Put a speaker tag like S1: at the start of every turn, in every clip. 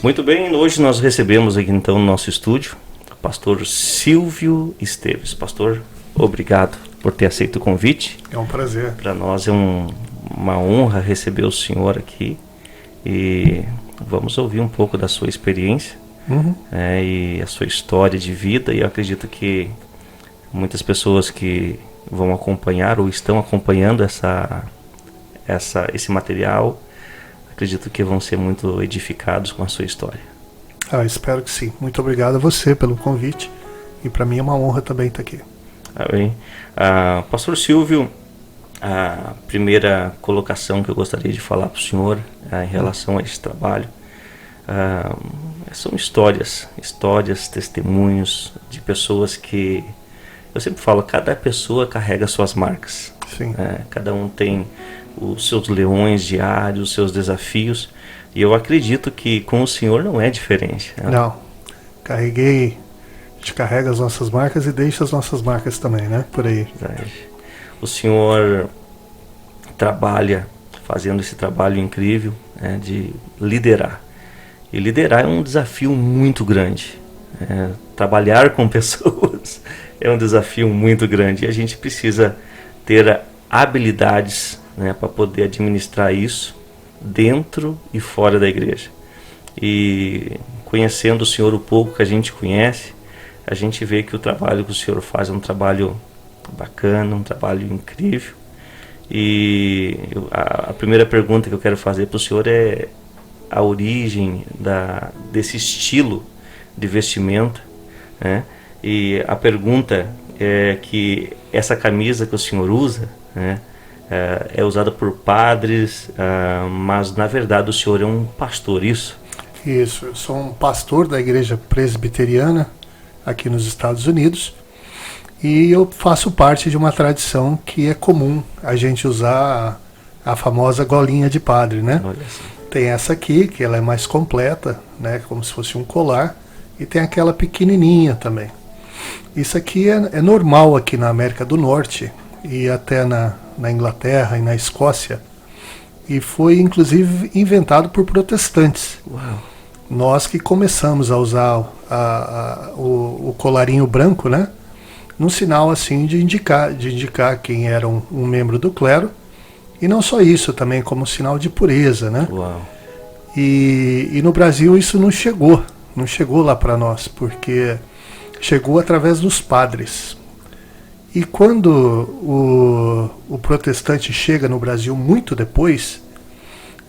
S1: Muito bem, hoje nós recebemos aqui então no nosso estúdio o pastor Silvio Esteves. Pastor, obrigado por ter aceito o convite.
S2: É um prazer.
S1: Para nós é uma honra receber o senhor aqui e vamos ouvir um pouco da sua experiência e a sua história de vida, e eu acredito que muitas pessoas que vão acompanhar ou estão acompanhando esse material, acredito que vão ser muito edificados com a sua história.
S2: Espero que sim. Muito obrigado a você pelo convite, e para mim é uma honra também estar aqui.
S1: Bem. Pastor Silvio, a primeira colocação que eu gostaria de falar para o senhor em relação a esse trabalho são histórias, testemunhos de pessoas que, eu sempre falo, cada pessoa carrega suas marcas.
S2: Sim.
S1: Cada um tem os seus leões diários, os seus desafios, e eu acredito que com o senhor não é diferente.
S2: Não, a gente carrega as nossas marcas e deixa as nossas marcas também, né? Por aí.
S1: O senhor trabalha fazendo esse trabalho incrível de liderar. E liderar é um desafio muito grande. Trabalhar com pessoas é um desafio muito grande. E a gente precisa ter habilidades para poder administrar isso dentro e fora da igreja. E conhecendo o senhor o pouco que a gente conhece, a gente vê que o trabalho que o senhor faz é um trabalho bacana, um trabalho incrível. E a primeira pergunta que eu quero fazer para o senhor é a origem desse estilo de vestimenta, né? E a pergunta é que essa camisa que o senhor usa, né, é usada por padres, mas na verdade o senhor é um pastor, isso?
S2: Isso, eu sou um pastor da igreja presbiteriana aqui nos Estados Unidos, e eu faço parte de uma tradição que é comum a gente usar a famosa golinha de padre, né?
S1: Olha só.
S2: Tem essa aqui, que ela é mais completa, né, como se fosse um colar, e tem aquela pequenininha também. Isso aqui é normal aqui na América do Norte e até na Inglaterra e na Escócia, e foi inclusive inventado por protestantes.
S1: Uau.
S2: Nós que começamos a usar o colarinho branco, né, num sinal assim de indicar quem era um membro do clero. E não só isso, também como sinal de pureza, né?
S1: Uau.
S2: E no Brasil isso não chegou lá para nós, porque chegou através dos padres. E quando o protestante chega no Brasil muito depois,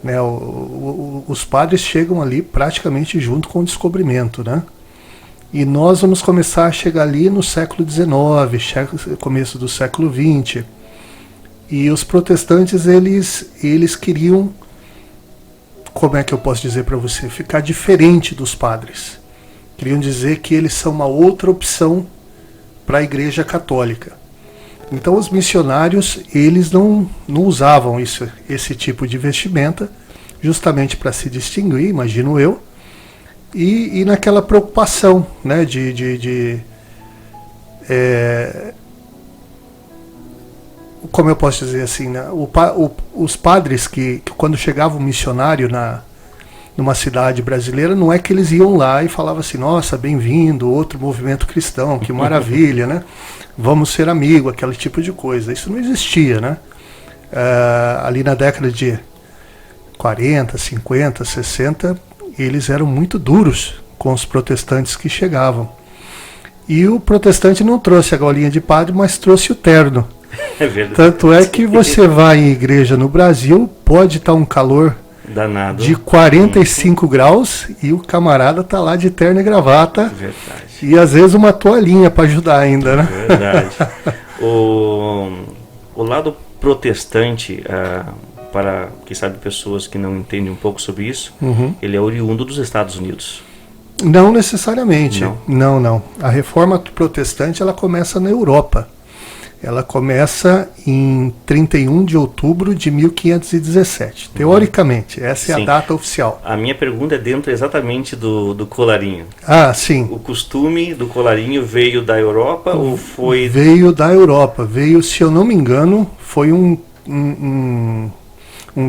S2: né, os padres chegam ali praticamente junto com o descobrimento, né? E nós vamos começar a chegar ali no século XIX, começo do século XX. E os protestantes, eles queriam, como é que eu posso dizer para você, ficar diferente dos padres. Queriam dizer que eles são uma outra opção para a igreja católica. Então os missionários, eles não usavam esse tipo de vestimenta, justamente para se distinguir, imagino eu, e naquela preocupação, né, como eu posso dizer assim, né? Os padres que quando chegava um missionário numa cidade brasileira, não é que eles iam lá e falavam assim, nossa, bem-vindo, outro movimento cristão, que maravilha, né? Vamos ser amigos, aquele tipo de coisa. Isso não existia, né? Ali na década de 40, 50, 60, eles eram muito duros com os protestantes que chegavam. E o protestante não trouxe a golinha de padre, mas trouxe o terno.
S1: É verdade.
S2: Tanto é que você vai em igreja no Brasil, pode estar um calor
S1: danado
S2: de 45 graus e o camarada tá lá de terno e gravata.
S1: Verdade.
S2: E às vezes uma toalhinha para ajudar ainda, né?
S1: Verdade. O lado protestante, para, quem sabe, pessoas que não entendem um pouco sobre isso, ele é oriundo dos Estados Unidos.
S2: Não necessariamente. Não. A reforma protestante, ela começa na Europa. Ela começa em 31 de outubro de 1517. Teoricamente, essa é
S1: Sim.
S2: a data oficial.
S1: A minha pergunta é dentro exatamente do colarinho.
S2: Sim.
S1: O costume do colarinho veio da Europa ou foi...
S2: Veio da Europa. Veio, se eu não me engano, foi um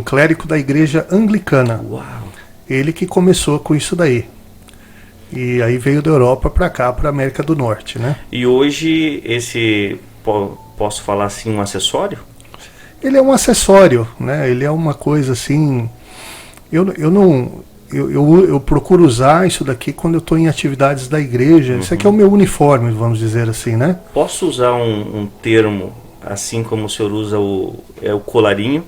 S2: clérigo da igreja anglicana.
S1: Uau!
S2: Ele que começou com isso daí. E aí veio da Europa para cá, para a América do Norte, né?
S1: E hoje posso falar assim, um acessório?
S2: Ele é um acessório, né? Ele é uma coisa assim... Eu procuro usar isso daqui quando eu estou em atividades da igreja. Isso aqui é o meu uniforme, vamos dizer assim, né?
S1: Posso usar um termo, assim como o senhor usa o colarinho?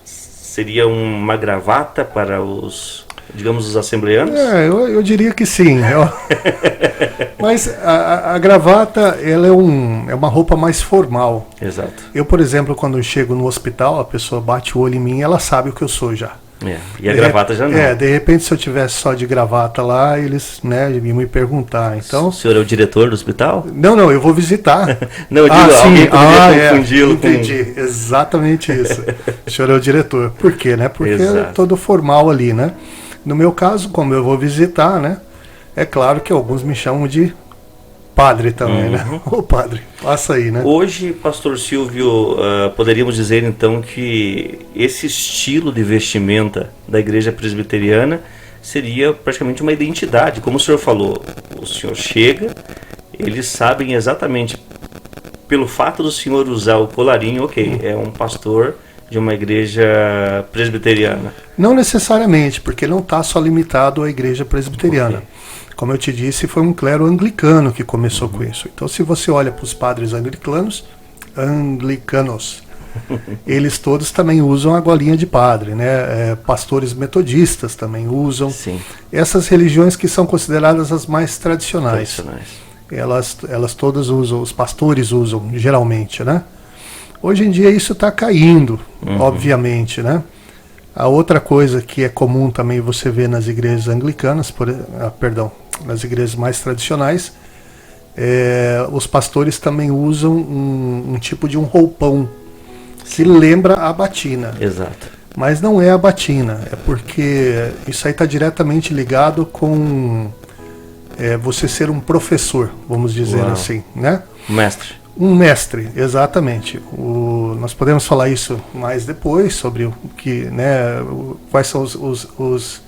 S1: Seria uma gravata para os, digamos, os assembleanos?
S2: Eu diria que sim. Mas a gravata, ela é uma roupa mais formal.
S1: Exato.
S2: Eu, por exemplo, quando eu chego no hospital, a pessoa bate o olho em mim, ela sabe o que eu sou já.
S1: E a gravata já não.
S2: De repente, se eu tivesse só de gravata lá, eles, né, iam me perguntar. Então,
S1: o senhor é o diretor do hospital?
S2: Não, eu vou visitar.
S1: Não, eu digo, alguém poderia confundi-lo com...
S2: Entendi, exatamente isso. O senhor é o diretor. Por quê, né? Porque é todo formal ali, né? No meu caso, como eu vou visitar, né? É claro que alguns me chamam de padre também, né? Ô padre, passa aí, né?
S1: Hoje, pastor Silvio, poderíamos dizer então que esse estilo de vestimenta da igreja presbiteriana seria praticamente uma identidade. Como o senhor falou, o senhor chega, eles sabem exatamente, pelo fato do senhor usar o colarinho, ok, é um pastor de uma igreja presbiteriana.
S2: Não necessariamente, porque não está só limitado à igreja presbiteriana. Okay. Como eu te disse, foi um clero anglicano que começou com isso. Então, se você olha para os padres anglicanos, eles todos também usam a golinha de padre, né? Pastores metodistas também usam.
S1: Sim.
S2: Essas religiões que são consideradas as mais tradicionais. Elas todas usam, os pastores usam, geralmente, né? Hoje em dia isso está caindo, obviamente, né? A outra coisa que é comum também você ver nas igrejas anglicanas, nas igrejas mais tradicionais, os pastores também usam um tipo de um roupão que lembra a batina.
S1: Exato.
S2: Mas não é a batina, é porque isso aí está diretamente ligado com você ser um professor, vamos dizer assim, né?
S1: Mestre.
S2: Um mestre, exatamente. Nós podemos falar isso mais depois, sobre o que, né, quais são os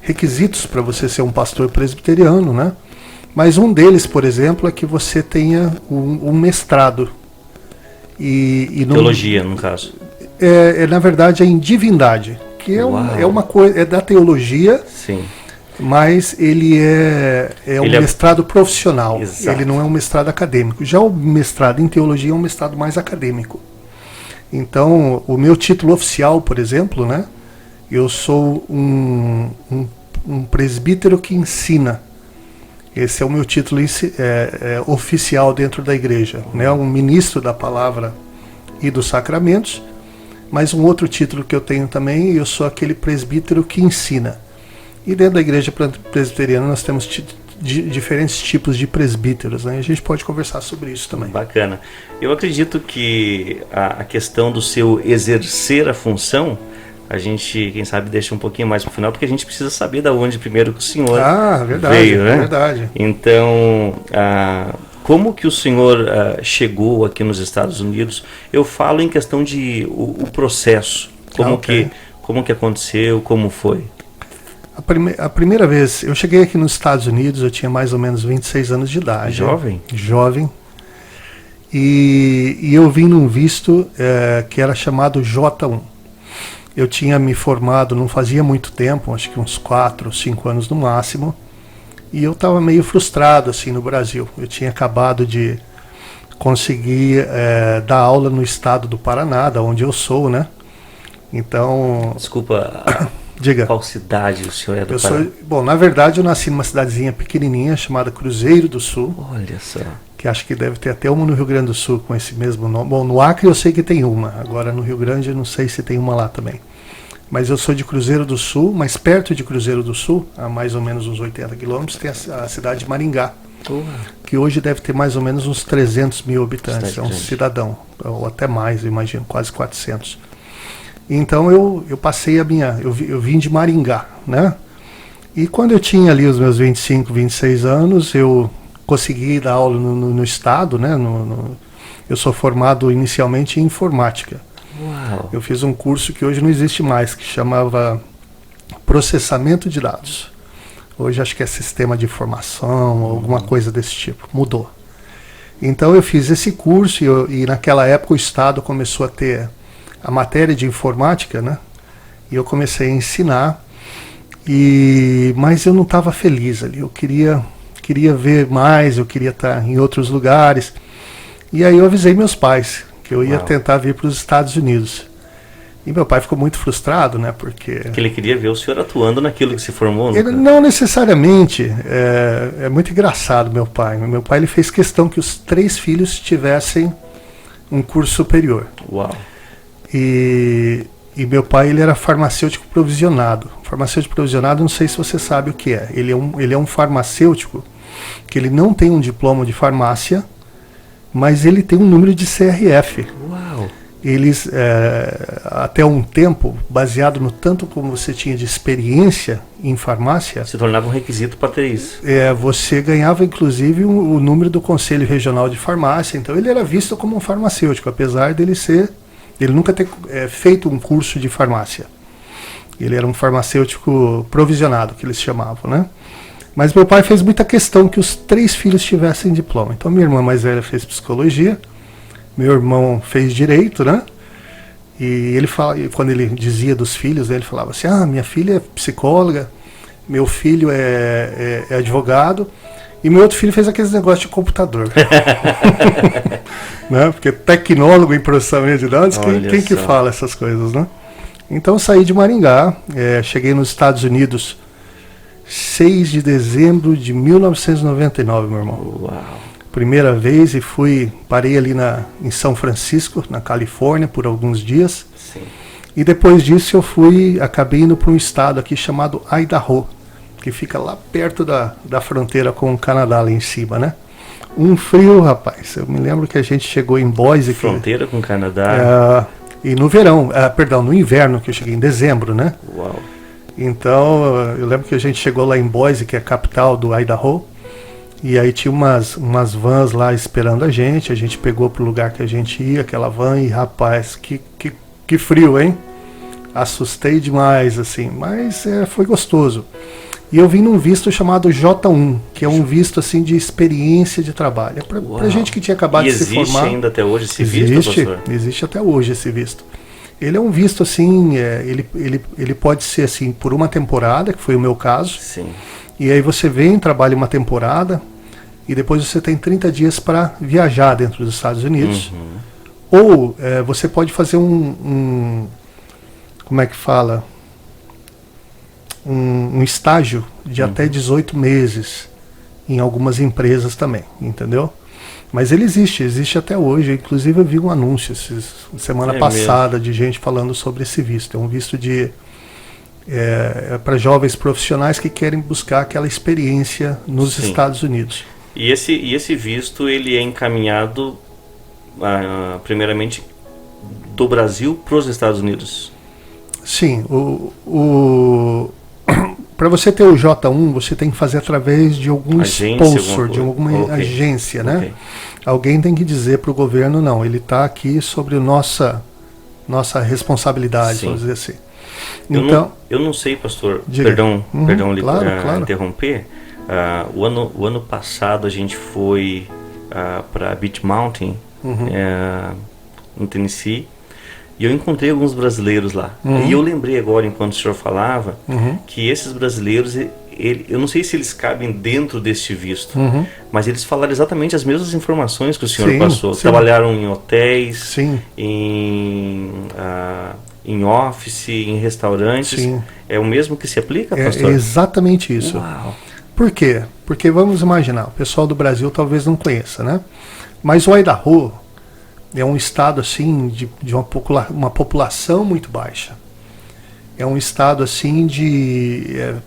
S2: requisitos para você ser um pastor presbiteriano, né? Mas um deles, por exemplo, é que você tenha um mestrado.
S1: Teologia, no caso.
S2: Na verdade, é em divindade, que é uma coisa, é da teologia.
S1: Sim.
S2: Mas ele é um mestrado profissional.
S1: Exato.
S2: Ele não é um mestrado acadêmico. Já o mestrado em teologia é um mestrado mais acadêmico. Então, o meu título oficial, por exemplo, né? Eu sou um presbítero que ensina. Esse é o meu título oficial dentro da igreja, né? Um ministro da palavra e dos sacramentos. Mas um outro título que eu tenho também, eu sou aquele presbítero que ensina. E dentro da igreja presbiteriana nós temos diferentes tipos de presbíteros, né? A gente pode conversar sobre isso também.
S1: Bacana. Eu acredito que a questão do seu exercer a função, a gente, quem sabe, deixa um pouquinho mais para o final, porque a gente precisa saber de onde primeiro que o senhor veio, né?
S2: Verdade.
S1: Então, como que o senhor chegou aqui nos Estados Unidos? Eu falo em questão de o processo, como que aconteceu, como foi?
S2: A primeira vez, eu cheguei aqui nos Estados Unidos, eu tinha mais ou menos 26 anos de idade.
S1: Jovem?
S2: Jovem. E eu vim num visto que era chamado J1. Eu tinha me formado, não fazia muito tempo, acho que uns 4 ou 5 anos no máximo. E eu estava meio frustrado assim no Brasil. Eu tinha acabado de conseguir dar aula no estado do Paraná, da onde eu sou, né? Então...
S1: Desculpa...
S2: Diga.
S1: Qual cidade o senhor é do Paraná?
S2: Bom, na verdade eu nasci numa cidadezinha pequenininha chamada Cruzeiro do Sul.
S1: Olha só.
S2: Que acho que deve ter até uma no Rio Grande do Sul com esse mesmo nome. Bom, no Acre eu sei que tem uma. Agora no Rio Grande eu não sei se tem uma lá também. Mas eu sou de Cruzeiro do Sul, mas perto de Cruzeiro do Sul, a mais ou menos uns 80 quilômetros, tem a cidade de Maringá. Que hoje deve ter mais ou menos uns 300 mil habitantes. É um cidadão, ou até mais, eu imagino, quase 400. Então eu passei eu vim de Maringá, né? E quando eu tinha ali os meus 25, 26 anos, eu consegui dar aula no estado, né? Eu sou formado inicialmente em informática.
S1: Uau.
S2: Eu fiz um curso que hoje não existe mais, que chamava processamento de dados. Hoje acho que é sistema de informação, alguma coisa desse tipo. Mudou. Então eu fiz esse curso e naquela época o Estado começou a ter a matéria de informática, né? E eu comecei a ensinar, mas eu não estava feliz ali. Eu queria ver mais, eu queria estar em outros lugares. E aí eu avisei meus pais que eu ia tentar vir para os Estados Unidos. E meu pai ficou muito frustrado, né? Porque
S1: ele queria ver o senhor atuando naquilo que se formou.
S2: Ele, não necessariamente. É muito engraçado meu pai. Meu pai ele fez questão que os 3 filhos tivessem um curso superior.
S1: Uau!
S2: E meu pai ele era farmacêutico provisionado. Farmacêutico provisionado, não sei se você sabe o que é. Ele é um farmacêutico que ele não tem um diploma de farmácia, mas ele tem um número de CRF.
S1: Uau!
S2: Eles, até um tempo, baseado no tanto como você tinha de experiência em farmácia,
S1: se tornava um requisito para ter isso.
S2: Você ganhava, inclusive, o número do Conselho Regional de Farmácia. Então, ele era visto como um farmacêutico, apesar dele nunca ter feito um curso de farmácia. Ele era um farmacêutico provisionado, que eles chamavam, né? Mas meu pai fez muita questão que os 3 filhos tivessem diploma. Então, minha irmã mais velha fez psicologia, meu irmão fez direito, né? E ele quando ele dizia dos filhos, ele falava assim: minha filha é psicóloga, meu filho é advogado, e meu outro filho fez aqueles negócios de computador. Né? Porque tecnólogo em processamento de dados, quem que fala essas coisas, né? Então saí de Maringá, cheguei nos Estados Unidos 6 de dezembro de 1999, meu irmão.
S1: Uau!
S2: Primeira vez parei ali em São Francisco, na Califórnia, por alguns dias.
S1: Sim.
S2: E depois disso acabei indo para um estado aqui chamado Idaho, que fica lá perto da fronteira com o Canadá, lá em cima, né? Um frio, rapaz. Eu me lembro que a gente chegou em Boise.
S1: Fronteira com o Canadá.
S2: E no verão, no inverno, que eu cheguei em dezembro, né?
S1: Uau!
S2: Então, eu lembro que a gente chegou lá em Boise, que é a capital do Idaho. E aí tinha umas vans lá esperando a gente pegou pro lugar que a gente ia, aquela van, e rapaz, que frio, hein? Assustei demais, assim, mas foi gostoso. E eu vim num visto chamado J1, que é um visto, assim, de experiência de trabalho. É pra gente que tinha acabado de se formar.
S1: Existe ainda até hoje esse visto, pastor?
S2: Existe até hoje esse visto. Ele é um visto, assim, ele pode ser, assim, por uma temporada, que foi o meu caso.
S1: Sim.
S2: E aí você vem, trabalha uma temporada, e depois você tem 30 dias para viajar dentro dos Estados Unidos.
S1: Uhum.
S2: Ou você pode fazer como é que fala? Um estágio de até 18 meses em algumas empresas também, entendeu? Mas ele existe até hoje. Inclusive eu vi um anúncio semana passada de gente falando sobre esse visto. É um visto para jovens profissionais que querem buscar aquela experiência nos Estados Unidos.
S1: E esse visto ele é encaminhado primeiramente do Brasil para os Estados Unidos?
S2: Sim. Para você ter o J1, você tem que fazer através de algum sponsor, de alguma agência, né? Okay. Alguém tem que dizer para o governo, não, ele está aqui sobre nossa responsabilidade, vamos dizer assim.
S1: Eu não sei, pastor,
S2: diga.
S1: perdão
S2: Claro.
S1: interromper. O ano passado a gente foi para Beach Mountain, no Tennessee, e eu encontrei alguns brasileiros lá. E eu lembrei agora, enquanto o senhor falava, que esses brasileiros, eu não sei se eles cabem dentro deste visto, mas eles falaram exatamente as mesmas informações que o senhor passou.
S2: Sim.
S1: Trabalharam em hotéis,
S2: sim.
S1: Em office, em restaurantes.
S2: Sim.
S1: É o mesmo que se aplica, pastor?
S2: É exatamente isso.
S1: Uau.
S2: Por quê? Porque vamos imaginar, o pessoal do Brasil talvez não conheça, né? Mas o Idaho é um estado assim de uma população muito baixa. É um estado assim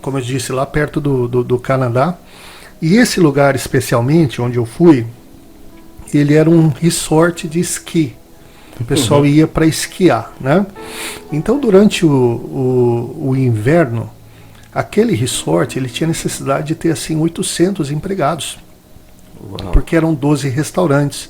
S2: como eu disse, lá perto do Canadá. E esse lugar especialmente, onde eu fui, ele era um resort de esqui. O pessoal ia para esquiar, né? Então durante o inverno, aquele resort ele tinha necessidade de ter assim 800 empregados. Uau. Porque eram 12 restaurantes.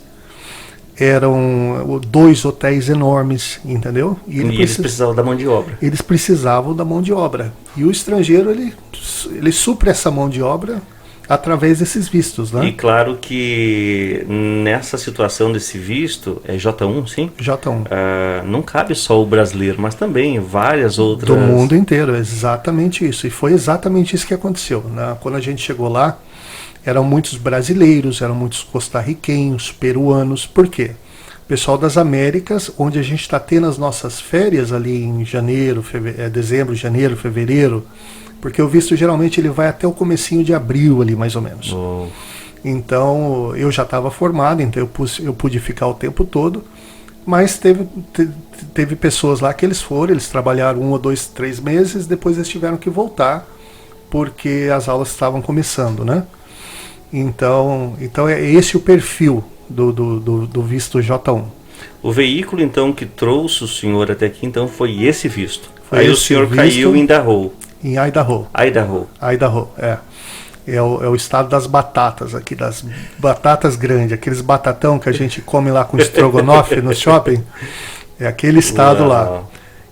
S2: eram 2 hotéis enormes, entendeu?
S1: E eles precisavam da mão de obra.
S2: Eles precisavam da mão de obra. E o estrangeiro, ele supre essa mão de obra através desses vistos, né?
S1: E claro que nessa situação desse visto, é J1, sim?
S2: J1.
S1: Não cabe só o brasileiro, mas também várias outras...
S2: Do mundo inteiro, exatamente isso. E foi exatamente isso que aconteceu, né? Quando a gente chegou lá, eram muitos brasileiros, eram muitos costarriquenhos, peruanos. Por quê? Pessoal das Américas, onde a gente está tendo as nossas férias ali em dezembro, janeiro, fevereiro, porque o visto geralmente ele vai até o comecinho de abril ali, mais ou menos.
S1: Oh.
S2: Então, eu já estava formado, então eu pude ficar o tempo todo, mas teve pessoas lá que eles trabalharam 1 ou 2, 3 meses, depois eles tiveram que voltar, porque as aulas estavam começando, né? Então é esse o perfil do visto J1.
S1: O veículo, então, que trouxe o senhor até aqui, então, foi esse visto.
S2: Foi
S1: aí
S2: esse
S1: o senhor
S2: visto
S1: caiu em Idaho.
S2: Em Idaho. Idaho, é. É o estado das batatas aqui, das batatas grandes, aqueles batatão que a gente come lá com estrogonofe no shopping. É aquele estado lá.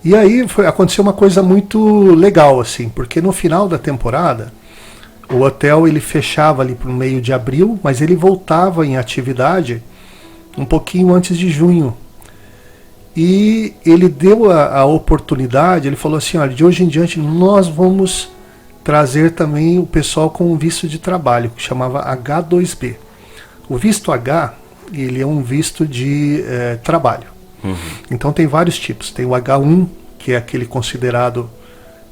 S2: E aí aconteceu uma coisa muito legal, assim, porque no final da temporada, o hotel ele fechava ali para o meio de abril, mas ele voltava em atividade um pouquinho antes de junho. E ele deu a oportunidade, ele falou assim, olha, de hoje em diante nós vamos trazer também o pessoal com um visto de trabalho, que chamava H2B. O visto H, ele é um visto de trabalho. Uhum. Então tem vários tipos. Tem o H1, que é aquele considerado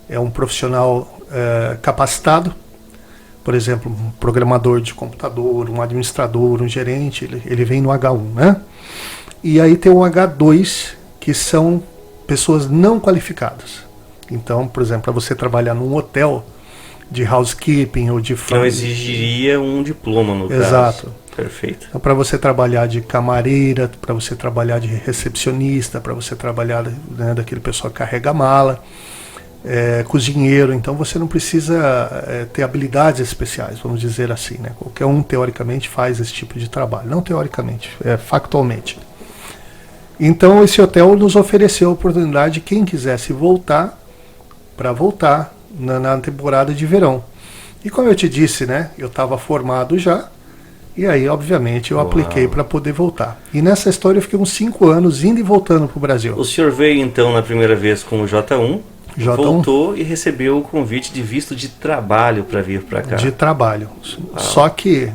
S2: um profissional capacitado. Por exemplo, um programador de computador, um administrador, um gerente, ele vem no H1, né? E aí tem o H2, que são pessoas não qualificadas. Então, por exemplo, para você trabalhar num hotel de housekeeping ou de...
S1: Não exigiria um diploma no caso.
S2: Exato.
S1: Perfeito.
S2: Então, para você trabalhar de camareira, para você trabalhar de recepcionista, para você trabalhar, né, daquele pessoal que carrega mala, cozinheiro, então você não precisa ter habilidades especiais, vamos dizer assim, né? Qualquer um, teoricamente, faz esse tipo de trabalho. Não teoricamente, factualmente. Então, esse hotel nos ofereceu a oportunidade de quem quisesse voltar, para voltar na temporada de verão. E como eu te disse, né? Eu estava formado já, e aí, obviamente, eu apliquei para poder voltar. E nessa história eu fiquei uns 5 anos indo e voltando para o Brasil.
S1: O senhor veio, então, na primeira vez com o J1, voltou e recebeu o convite de visto de trabalho para vir para cá.
S2: De trabalho. Só que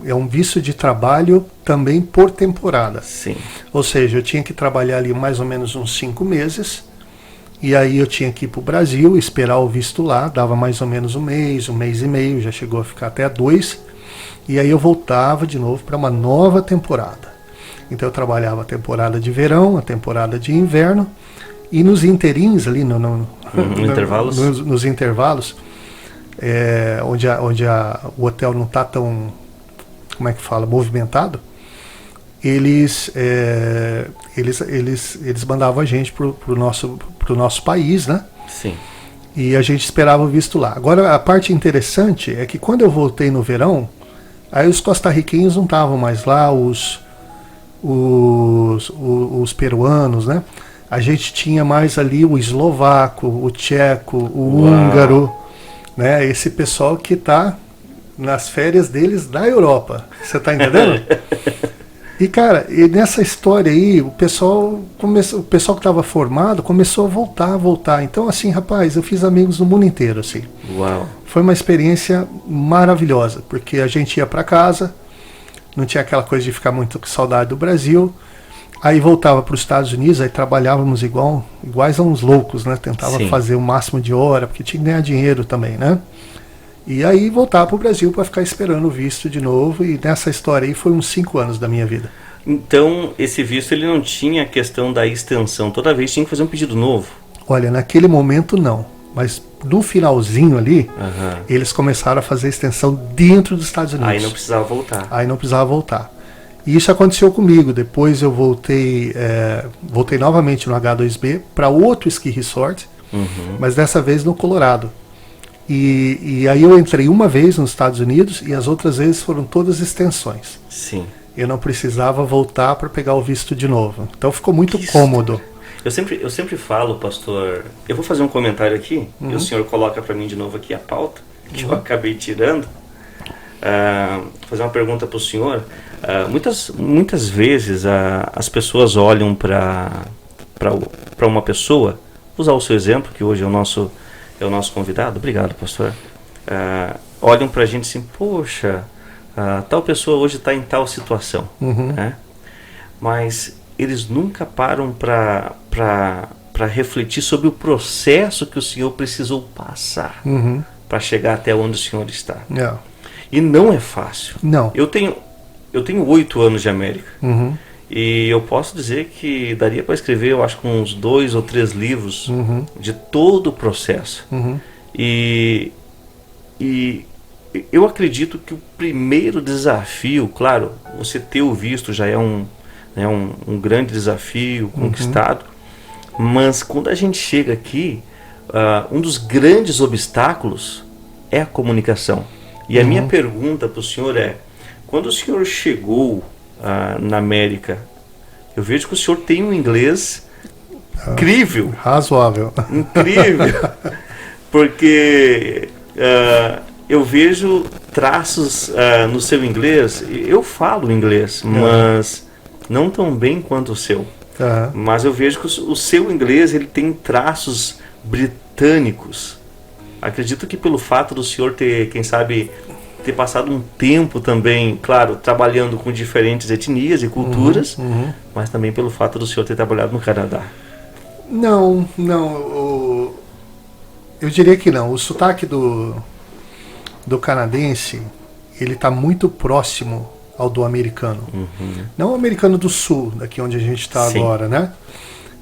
S2: é um visto de trabalho também por temporada.
S1: Sim.
S2: Ou seja, eu tinha que trabalhar ali mais ou menos uns 5 meses, e aí eu tinha que ir para o Brasil, esperar o visto lá, dava mais ou menos um mês e meio, já chegou a ficar até 2, e aí eu voltava de novo para uma nova temporada. Então eu trabalhava a temporada de verão, a temporada de inverno, e nos interins ali,
S1: intervalos?
S2: Nos intervalos, onde o hotel não está tão, como é que fala, movimentado, eles mandavam a gente pro nosso país, né?
S1: Sim.
S2: E a gente esperava o visto lá. Agora, a parte interessante é que quando eu voltei no verão, aí os costarriquenhos não estavam mais lá, os peruanos, né? A gente tinha mais ali o eslovaco, o tcheco, o húngaro, né? Esse pessoal que está nas férias deles da Europa. Você está entendendo? E, cara, nessa história aí, o pessoal que estava formado começou a voltar. Então, assim, rapaz, eu fiz amigos no mundo inteiro, assim.
S1: Uau.
S2: Foi uma experiência maravilhosa, porque a gente ia para casa, não tinha aquela coisa de ficar muito com saudade do Brasil. Aí voltava para os Estados Unidos, aí trabalhávamos iguais a uns loucos, né? Tentava fazer o máximo de hora, porque tinha que ganhar dinheiro também, né? E aí voltava para o Brasil para ficar esperando o visto de novo, e nessa história aí foi uns 5 anos da minha vida.
S1: Então, esse visto ele não tinha a questão da extensão, toda vez tinha que fazer um pedido novo?
S2: Olha, naquele momento não, mas no finalzinho ali, eles começaram a fazer extensão dentro dos Estados Unidos.
S1: Aí não precisava voltar.
S2: E isso aconteceu comigo. Depois eu voltei novamente no H2B para outro ski resort, mas dessa vez no Colorado. E aí eu entrei uma vez nos Estados Unidos e as outras vezes foram todas extensões.
S1: Sim.
S2: eu não precisava voltar para pegar o visto de novo. Então ficou muito cômodo.
S1: Eu sempre falo, pastor, eu vou fazer um comentário aqui, e o senhor coloca para mim de novo aqui a pauta, que eu acabei tirando. Fazer uma pergunta para o senhor. Muitas vezes as pessoas olham para uma pessoa, usar o seu exemplo, que hoje é o nosso convidado. Obrigado, pastor. Olham para a gente assim, poxa, tal pessoa hoje está em tal situação, né? Mas eles nunca param para refletir sobre o processo que o senhor precisou passar para chegar até onde o senhor está.
S2: Yeah.
S1: E não é fácil.
S2: Não.
S1: Eu tenho 8 anos de América. E eu posso dizer que daria para escrever, eu acho, uns 2 ou 3 livros de todo o processo. E eu acredito que o primeiro desafio, claro, você ter o visto já é um grande desafio conquistado, mas quando a gente chega aqui, um dos grandes obstáculos é a comunicação. E a minha pergunta para o senhor é, quando o senhor chegou na América, eu vejo que o senhor tem um inglês incrível.
S2: Razoável.
S1: Incrível. Porque eu vejo traços no seu inglês. Eu falo inglês, mas não tão bem quanto o seu. Mas eu vejo que o seu inglês ele tem traços britânicos. Acredito que pelo fato do senhor ter, quem sabe, ter passado um tempo também, claro, trabalhando com diferentes etnias e culturas, mas também pelo fato do senhor ter trabalhado no Canadá.
S2: Não, eu diria que não. O sotaque do canadense, ele está muito próximo ao do americano. Não o americano do sul, daqui onde a gente está agora, né?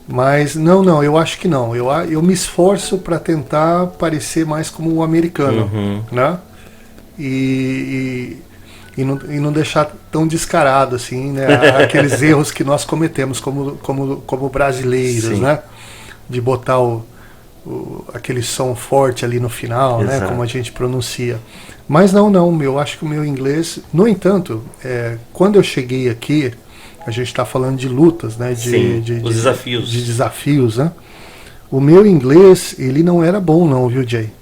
S2: Mas não, eu acho que não. Eu me esforço para tentar parecer mais como o americano, né? E não deixar tão descarado assim, né? Aqueles erros que nós cometemos como brasileiros, né? De botar aquele som forte ali no final, né? Como a gente pronuncia. Mas não, eu acho que o meu inglês... No entanto, quando eu cheguei aqui, a gente está falando de lutas, né?
S1: Os desafios.
S2: De desafios, né? O meu inglês, ele não era bom não, viu, Jay?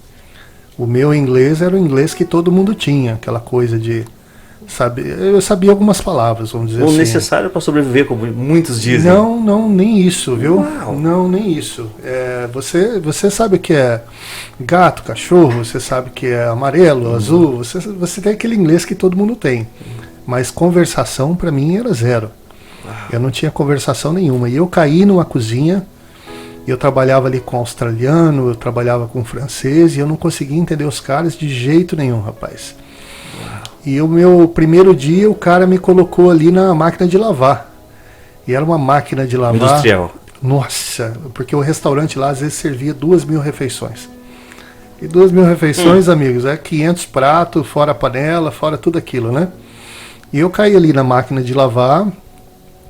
S2: O meu inglês era o inglês que todo mundo tinha, aquela coisa de... eu sabia algumas palavras, vamos dizer assim.
S1: O necessário para sobreviver, como muitos dizem.
S2: Não, nem isso, viu?
S1: Uau.
S2: Não, nem isso. Você sabe o que é gato, cachorro, você sabe o que é amarelo, azul, você tem aquele inglês que todo mundo tem. Mas conversação para mim era zero. Eu não tinha conversação nenhuma. E eu caí numa cozinha, eu trabalhava ali com australiano, eu trabalhava com francês, e eu não conseguia entender os caras de jeito nenhum, rapaz. E o meu primeiro dia, o cara me colocou ali na máquina de lavar. E era uma máquina de lavar...
S1: Industrial.
S2: Nossa, porque o restaurante lá às vezes servia 2.000 refeições. E 2.000 refeições, amigos, 500 pratos, fora a panela, fora tudo aquilo, né? E eu caí ali na máquina de lavar,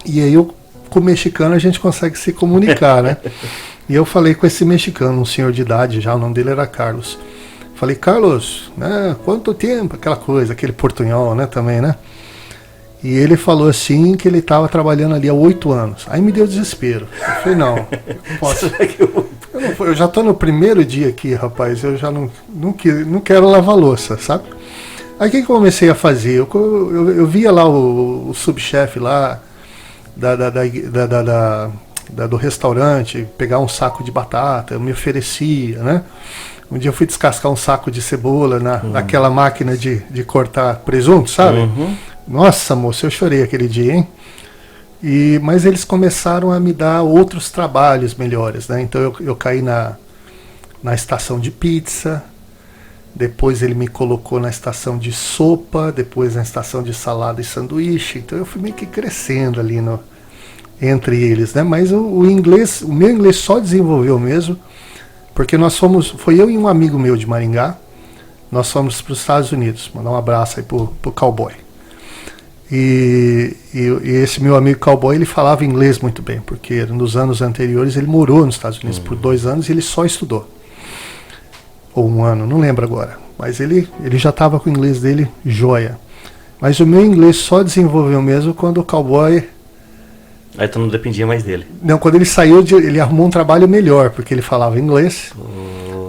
S2: e aí com o mexicano a gente consegue se comunicar, né? E eu falei com esse mexicano, um senhor de idade já, o nome dele era Carlos. Falei, Carlos, né, quanto tempo? Aquela coisa, aquele portunhol, né, também, né? E ele falou assim que ele estava trabalhando ali há 8 anos. Aí me deu desespero. Eu falei, não posso. Eu já estou no primeiro dia aqui, rapaz, eu já não quero lavar louça, sabe? Aí o que eu comecei a fazer? Eu via lá o subchefe lá do restaurante, pegar um saco de batata, eu me oferecia, né? Um dia eu fui descascar um saco de cebola naquela máquina de cortar presunto, sabe? Nossa, moço, eu chorei aquele dia, hein? Mas eles começaram a me dar outros trabalhos melhores, né? Então eu caí na estação de pizza, depois ele me colocou na estação de sopa, depois na estação de salada e sanduíche. Então eu fui meio que crescendo ali entre eles, né? Mas o meu inglês só desenvolveu mesmo, porque foi eu e um amigo meu de Maringá, nós fomos para os Estados Unidos, mandar um abraço aí pro cowboy. E esse meu amigo cowboy, ele falava inglês muito bem, porque nos anos anteriores ele morou nos Estados Unidos por 2 anos e ele só estudou. Ou 1 ano, não lembro agora. Mas ele já estava com o inglês dele joia. Mas o meu inglês só desenvolveu mesmo quando o cowboy...
S1: Aí tu não dependia mais dele.
S2: Não, quando ele saiu, ele arrumou um trabalho melhor, porque ele falava inglês.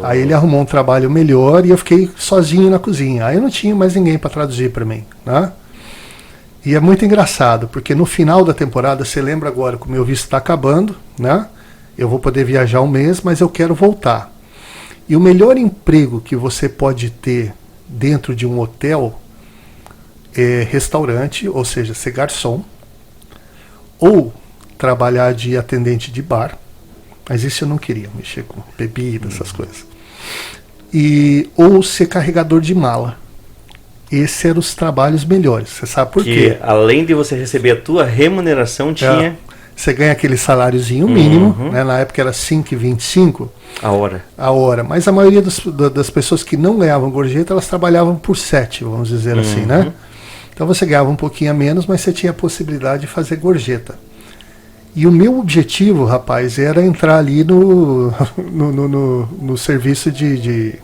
S2: Aí ele arrumou um trabalho melhor e eu fiquei sozinho na cozinha. Aí eu não tinha mais ninguém para traduzir para mim, né? E é muito engraçado, porque no final da temporada, você lembra agora que o meu visto está acabando, né? Eu vou poder viajar um mês, mas eu quero voltar. E o melhor emprego que você pode ter dentro de um hotel é restaurante, ou seja, ser garçom, ou trabalhar de atendente de bar, mas isso eu não queria, mexer com bebida, essas coisas. Ou ser carregador de mala. Esses eram os trabalhos melhores. Você sabe por quê?
S1: Além de você receber a tua remuneração, tinha...
S2: Você ganha aquele saláriozinho mínimo, né? Na época era 5,25
S1: a hora.
S2: A hora. Mas a maioria das pessoas que não ganhavam gorjeta, elas trabalhavam por 7, vamos dizer assim, né? Então você ganhava um pouquinho a menos, mas você tinha a possibilidade de fazer gorjeta. E o meu objetivo, rapaz, era entrar ali no serviço de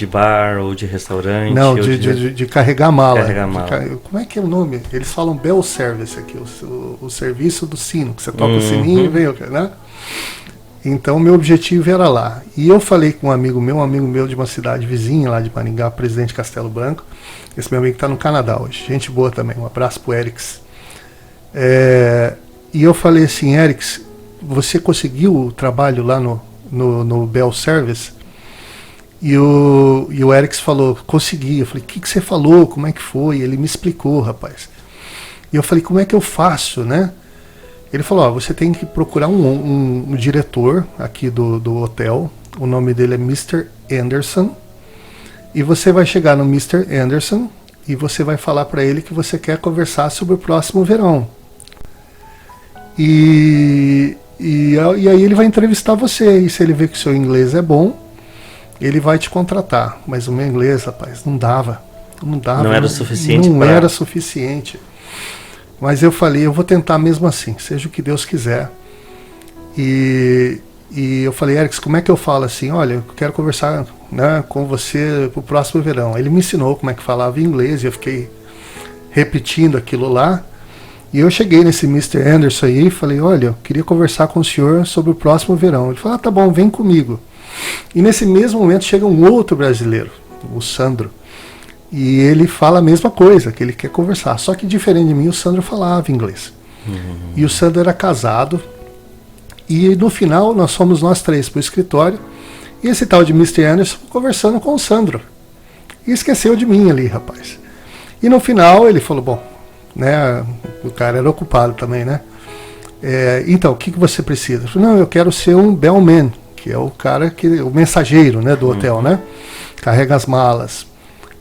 S1: bar ou de restaurante?
S2: Não, de carregar mala.
S1: Carregar mala.
S2: Como é que é o nome? Eles falam bell service aqui, o serviço do sino, que você toca o sininho e vem, né? Então, meu objetivo era lá. E eu falei com um amigo meu de uma cidade vizinha lá de Maringá, Presidente Castelo Branco. Esse meu amigo está no Canadá hoje. Gente boa também. Um abraço pro Erix. E eu falei assim, Erix, você conseguiu o trabalho lá no Bell Service? E o Erix falou, consegui. Eu falei, o que você falou? Como é que foi? Ele me explicou, rapaz. E eu falei, como é que eu faço, né? Ele falou, você tem que procurar um diretor aqui do hotel. O nome dele é Mr. Anderson. E você vai chegar no Mr. Anderson e você vai falar para ele que você quer conversar sobre o próximo verão. E aí ele vai entrevistar você. E se ele ver que o seu inglês é bom, ele vai te contratar. Mas o meu inglês, rapaz, não dava. Não
S1: era o suficiente.
S2: Não era suficiente. Mas eu falei, eu vou tentar mesmo assim, seja o que Deus quiser. E eu falei, Erix, como é que eu falo assim? Olha, eu quero conversar, né, com você pro próximo verão. Ele me ensinou como é que falava inglês e eu fiquei repetindo aquilo lá. E eu cheguei nesse Mr. Anderson aí e falei, olha, eu queria conversar com o senhor sobre o próximo verão. Ele falou, tá bom, vem comigo. E nesse mesmo momento chega um outro brasileiro, o Sandro. E ele fala a mesma coisa, que ele quer conversar. Só que diferente de mim, o Sandro falava inglês. E o Sandro era casado. E no final, nós fomos nós três para o escritório. E esse tal de Mr. Anderson conversando com o Sandro. E esqueceu de mim ali, rapaz. E no final, ele falou, bom, né, o cara era ocupado também, né? Então, o que você precisa? Eu falei, não, eu quero ser um bellman, que é o cara, o mensageiro, né, do hotel, né? Carrega as malas.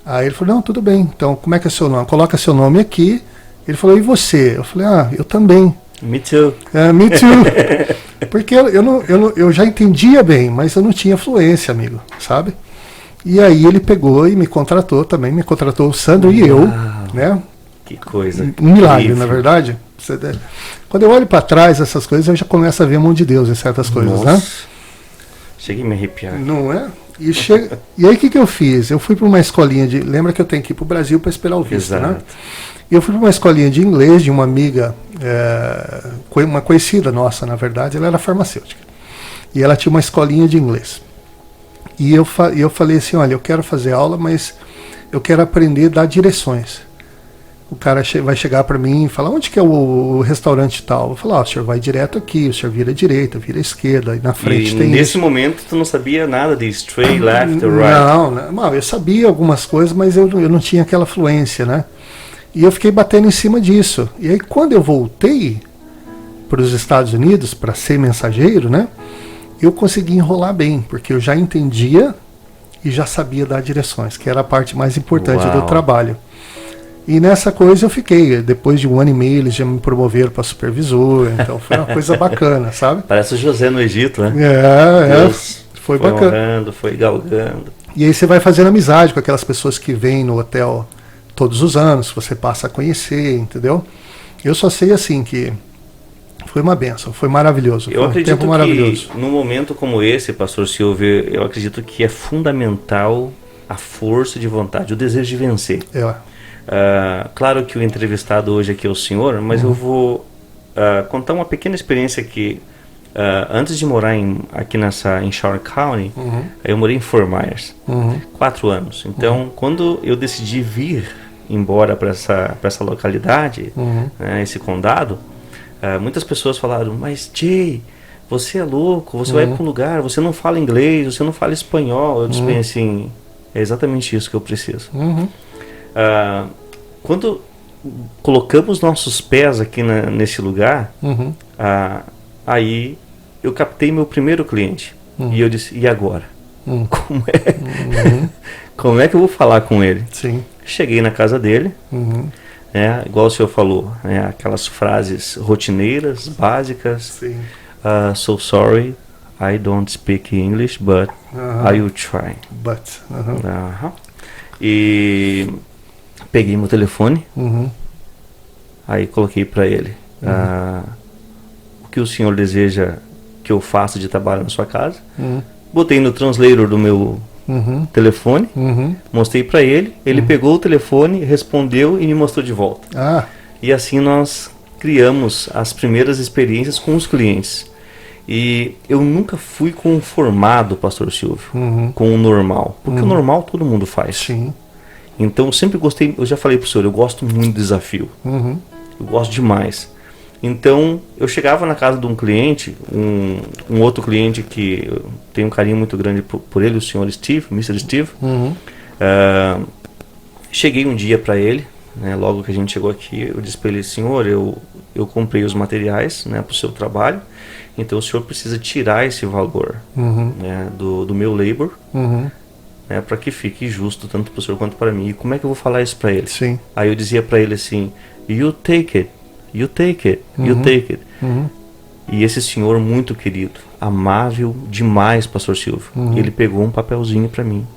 S2: Aí ele falou, não, tudo bem, então como é que é seu nome? Coloca seu nome aqui. Ele falou, e você? Eu falei, eu também.
S1: Me too.
S2: Me too. Porque eu já entendia bem, mas eu não tinha fluência, amigo, sabe? E aí ele pegou e me contratou também, me contratou o Sandro e eu, né?
S1: Que coisa.
S2: Um milagre, na verdade. Quando eu olho para trás essas coisas, eu já começo a ver a mão de Deus em certas coisas, né?
S1: Cheguei a me arrepiar.
S2: Não é? E aí o que eu fiz? Eu fui para uma escolinha de... Lembra que eu tenho que ir para o Brasil para esperar o visto,
S1: exato,
S2: né? E eu fui para uma escolinha de inglês de uma amiga, uma conhecida nossa, na verdade, ela era farmacêutica. E ela tinha uma escolinha de inglês. E eu falei assim, olha, eu quero fazer aula, mas eu quero aprender a dar direções. O cara vai chegar para mim e falar, onde que é o restaurante tal? Eu falo, o senhor vai direto aqui, o senhor vira à direita, vira à esquerda, e na frente tem
S1: nesse momento tu não sabia nada de straight, left or right?
S2: Não, eu sabia algumas coisas, mas eu não tinha aquela fluência, né? E eu fiquei batendo em cima disso. E aí quando eu voltei para os Estados Unidos para ser mensageiro, né? Eu consegui enrolar bem, porque eu já entendia e já sabia dar direções, que era a parte mais importante do trabalho. E nessa coisa eu fiquei. Depois de 1 ano e meio eles já me promoveram para supervisor. Então foi uma coisa bacana, sabe?
S1: Parece o José no Egito, né?
S2: Foi bacana.
S1: Honrando, foi galgando.
S2: E aí você vai fazendo amizade com aquelas pessoas que vêm no hotel todos os anos. Você passa a conhecer, entendeu? Eu só sei assim que foi uma benção, foi maravilhoso.
S1: Eu acredito que maravilhoso. Num momento como esse, pastor Silvio, eu acredito que é fundamental a força de vontade, o desejo de vencer. Claro que o entrevistado hoje aqui é o senhor, mas eu vou contar uma pequena experiência que antes de morar aqui em Shore County, eu morei em Fort Myers, 4 anos. Então, quando eu decidi vir embora para essa localidade, esse condado, muitas pessoas falaram, mas Jay, você é louco, você vai para um lugar, você não fala inglês, você não fala espanhol. Eu disse bem assim, é exatamente isso que eu preciso. Quando colocamos nossos pés aqui nesse lugar, aí eu captei meu primeiro cliente. E eu disse, e agora? Como é que eu vou falar com ele?
S2: Sim.
S1: Cheguei na casa dele, igual o senhor falou, aquelas frases rotineiras, básicas.
S2: Sim.
S1: So sorry, I don't speak English, but I will try. E peguei meu telefone, aí coloquei para ele. O que o senhor deseja que eu faça de trabalho na sua casa? Botei no translator do meu telefone, mostrei para ele, ele pegou o telefone, respondeu e me mostrou de volta. E assim nós criamos as primeiras experiências com os clientes. E eu nunca fui conformado, pastor Silvio, com o normal, porque o normal todo mundo faz.
S2: Sim.
S1: Então eu sempre gostei, eu já falei para o senhor, eu gosto muito de desafio, eu gosto demais. Então eu chegava na casa de um cliente, um outro cliente que eu tenho um carinho muito grande por ele, o senhor Steve, Mr. Steve. Cheguei um dia para ele, logo que a gente chegou aqui, eu disse para ele, senhor, eu comprei os materiais para o seu trabalho, então o senhor precisa tirar esse valor do meu labor, para que fique justo tanto para o senhor quanto para mim. E como é que eu vou falar isso para ele?
S2: Sim.
S1: Aí eu dizia para ele assim, you take it, you take it, you take it. E esse senhor muito querido, amável demais, pastor Silvio, ele pegou um papelzinho para mim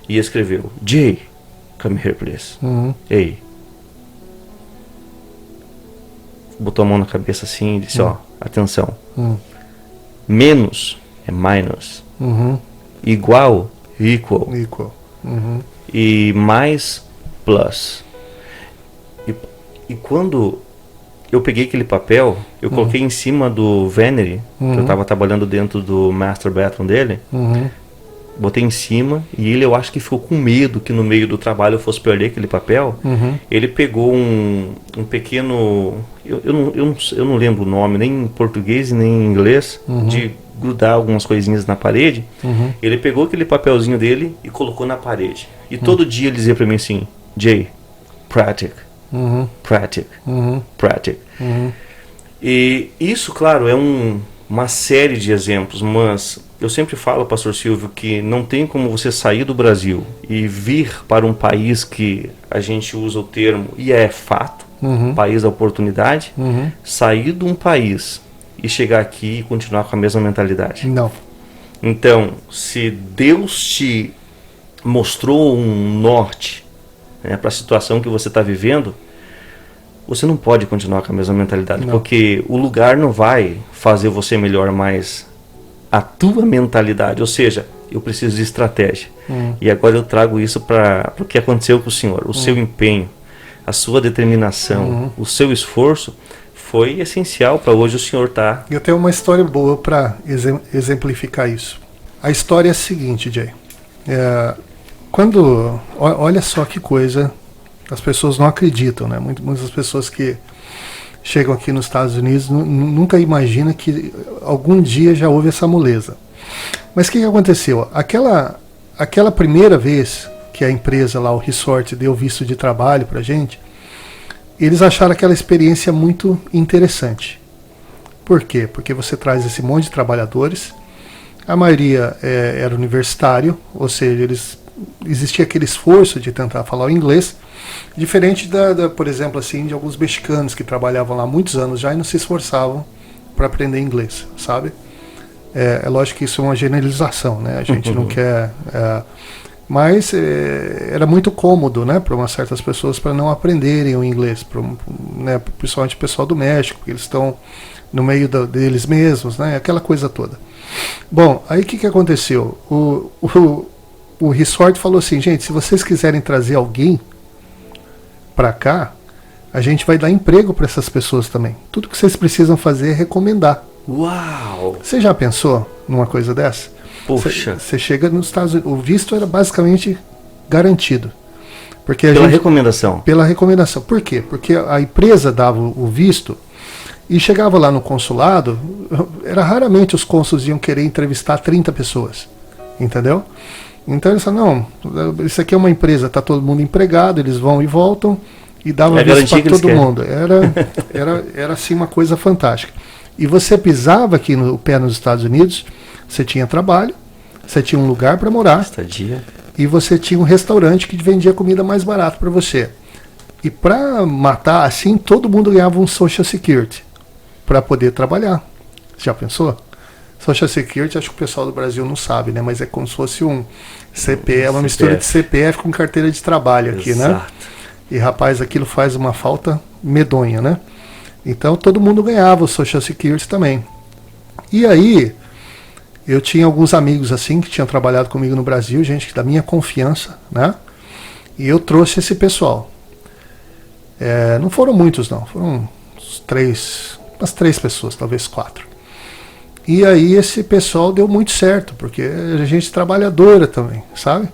S1: e escreveu, Jay, come here please. Ei. Botou a mão na cabeça assim e disse, atenção. Menos é minus. Igual, equal. E mais, plus. E quando eu peguei aquele papel, eu coloquei em cima do vanity, que eu estava trabalhando dentro do master bathroom dele, botei em cima, e ele, eu acho que ficou com medo que no meio do trabalho eu fosse perder aquele papel. Ele pegou um pequeno, eu não lembro o nome, nem em português nem em inglês, de grudar algumas coisinhas na parede. Ele pegou aquele papelzinho dele e colocou na parede. E todo dia ele dizia para mim assim, Jay, practice, practice, practice. E isso, claro, é uma série de exemplos, mas eu sempre falo, pastor Silvio, que não tem como você sair do Brasil e vir para um país que a gente usa o termo, e é fato, país da oportunidade, sair de um país e chegar aqui e continuar com a mesma mentalidade.
S2: Não.
S1: Então, se Deus te mostrou um norte para a situação que você está vivendo, você não pode continuar com a mesma mentalidade, porque o lugar não vai fazer você melhor, mas a tua mentalidade, ou seja, eu preciso de estratégia. E agora eu trago isso para o que aconteceu com o senhor. O seu empenho, a sua determinação, o seu esforço foi essencial para hoje o senhor estar.
S2: Eu tenho uma história boa para exemplificar isso. A história é a seguinte, Jay. Olha só que coisa, as pessoas não acreditam, né? Muitas pessoas que chegam aqui nos Estados Unidos nunca imaginam que algum dia já houve essa moleza. Mas o que aconteceu? Aquela primeira vez que a empresa lá, o resort, deu visto de trabalho pra gente, eles acharam aquela experiência muito interessante. Por quê? Porque você traz esse monte de trabalhadores, a maioria era universitário, ou seja, existia aquele esforço de tentar falar o inglês, diferente por exemplo, assim, de alguns mexicanos que trabalhavam lá há muitos anos já e não se esforçavam para aprender inglês, sabe? É lógico que isso é uma generalização, né? A gente não quer... mas era muito cômodo, né, para umas certas pessoas para não aprenderem o inglês, né, principalmente o pessoal do México, porque eles estão no meio deles mesmos, né, aquela coisa toda. Bom, aí o que aconteceu? O resort falou assim, gente, se vocês quiserem trazer alguém, para cá, a gente vai dar emprego para essas pessoas também. Tudo que vocês precisam fazer é recomendar.
S1: Uau!
S2: Você já pensou numa coisa dessa?
S1: Poxa.
S2: Você chega nos Estados Unidos, o visto era basicamente garantido. Porque
S1: Pela recomendação.
S2: Pela recomendação. Por quê? Porque a empresa dava o visto e chegava lá no consulado, era raramente os cônsules iam querer entrevistar 30 pessoas. Entendeu? Então eles falaram, não, isso aqui é uma empresa, está todo mundo empregado, eles vão e voltam, e dava visto para todo mundo. Era assim uma coisa fantástica. E você pisava aqui no pé nos Estados Unidos, você tinha trabalho, você tinha um lugar para morar,
S1: estadia,
S2: e você tinha um restaurante que vendia comida mais barato para você. E para matar assim, todo mundo ganhava um Social Security para poder trabalhar. Já pensou? Social Security, acho que o pessoal do Brasil não sabe, né? Mas é como se fosse um CPF, uma mistura de CPF com carteira de trabalho aqui,
S1: exato,
S2: né? E rapaz, aquilo faz uma falta medonha, né? Então todo mundo ganhava o Social Security também. E aí, eu tinha alguns amigos assim que tinham trabalhado comigo no Brasil, gente da minha confiança, né? E eu trouxe esse pessoal. Não foram muitos não, foram umas 3 pessoas, talvez 4. E aí esse pessoal deu muito certo, porque a gente é trabalhadora também, sabe?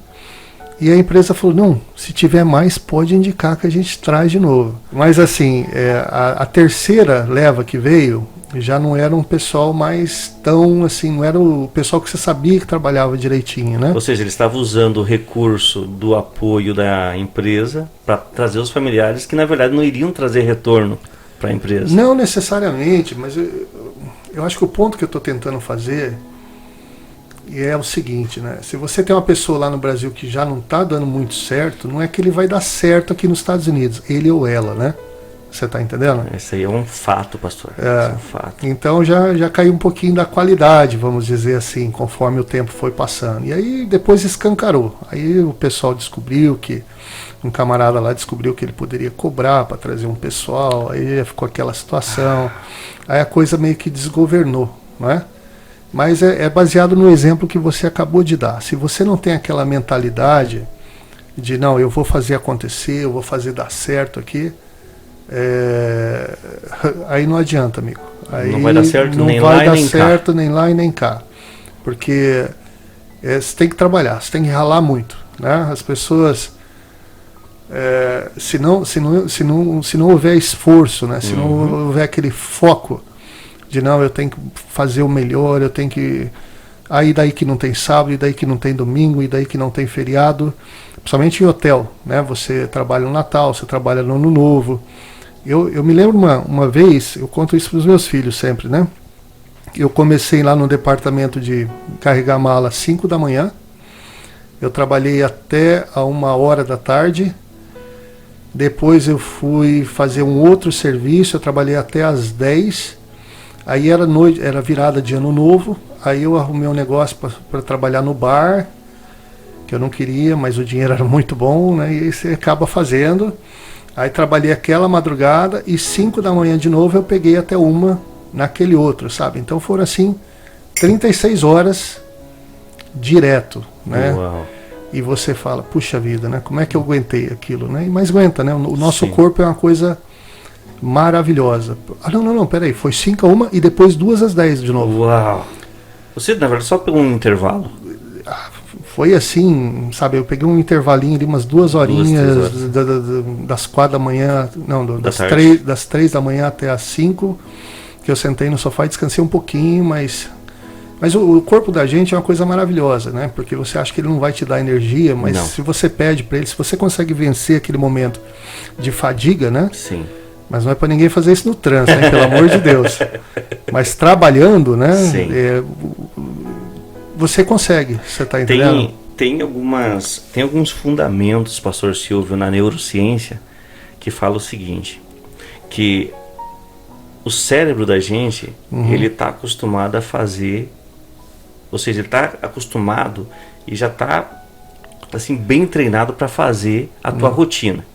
S2: E a empresa falou, não, se tiver mais pode indicar que a gente traz de novo. Mas assim, a terceira leva que veio já não era um pessoal mais tão assim, não era o pessoal que você sabia que trabalhava direitinho, né?
S1: Ou seja, ele estava usando o recurso do apoio da empresa para trazer os familiares que na verdade não iriam trazer retorno para a empresa.
S2: Não necessariamente, mas eu acho que o ponto que eu estou tentando fazer é o seguinte, né? Se você tem uma pessoa lá no Brasil que já não está dando muito certo, não é que ele vai dar certo aqui nos Estados Unidos, ele ou ela, né? Você está entendendo?
S1: Isso aí é um fato, pastor. É um fato.
S2: Então já caiu um pouquinho da qualidade, vamos dizer assim, conforme o tempo foi passando. E aí depois escancarou. Aí o pessoal descobriu que um camarada lá descobriu que ele poderia cobrar para trazer um pessoal, aí ficou aquela situação. Aí a coisa meio que desgovernou, não é? Mas é baseado no exemplo que você acabou de dar. Se você não tem aquela mentalidade de, não, eu vou fazer acontecer, eu vou fazer dar certo aqui, aí não adianta, amigo. Aí
S1: não vai dar certo
S2: não
S1: nem
S2: vai
S1: lá
S2: dar
S1: e nem
S2: certo
S1: cá.
S2: nem lá e nem cá. Porque você tem que trabalhar, você tem que ralar muito, né? As pessoas... se não houver esforço, né? Se não houver aquele foco de não, eu tenho que fazer o melhor, eu tenho que... Aí daí que não tem sábado, e daí que não tem domingo, e daí que não tem feriado, principalmente em hotel, né? Você trabalha no Natal, você trabalha no Ano Novo. Eu me lembro uma vez, eu conto isso para os meus filhos sempre, né? Eu comecei lá no departamento de carregar mala às 5 da manhã, eu trabalhei até a 1h da tarde, depois eu fui fazer um outro serviço, eu trabalhei até às 10, aí era noite, era virada de Ano Novo, aí eu arrumei um negócio para trabalhar no bar, que eu não queria, mas o dinheiro era muito bom, né? E aí você acaba fazendo. Aí trabalhei aquela madrugada e 5 da manhã de novo eu peguei até 1 naquele outro, sabe? Então foram assim 36 horas direto, né?
S1: Uau.
S2: E você fala, puxa vida, né? Como é que eu aguentei aquilo, né? Mas aguenta, né? O nosso
S1: Sim.
S2: corpo é uma coisa maravilhosa. Ah, não, peraí. Foi 5 a 1 e depois 2 às 10 de novo.
S1: Uau. Você, na verdade, só pegou um intervalo?
S2: Foi assim, sabe? Eu peguei um intervalinho de umas 2 horinhas, das 4 da manhã, não, das 3 da manhã até as 5, que eu sentei no sofá e descansei um pouquinho, mas o corpo da gente é uma coisa maravilhosa, né? Porque você acha que ele não vai te dar energia, mas
S1: não.
S2: Se você pede para ele, se você consegue vencer aquele momento de fadiga, né?
S1: Sim.
S2: Mas não é para ninguém fazer isso no trânsito, hein? Pelo amor de Deus. Mas trabalhando, né?
S1: Sim.
S2: Você consegue, você está entendendo?
S1: Tem alguns fundamentos, pastor Silvio, na neurociência, que fala o seguinte, que o cérebro da gente, ele está acostumado a fazer, ou seja, ele está acostumado e já está assim, bem treinado para fazer a tua rotina.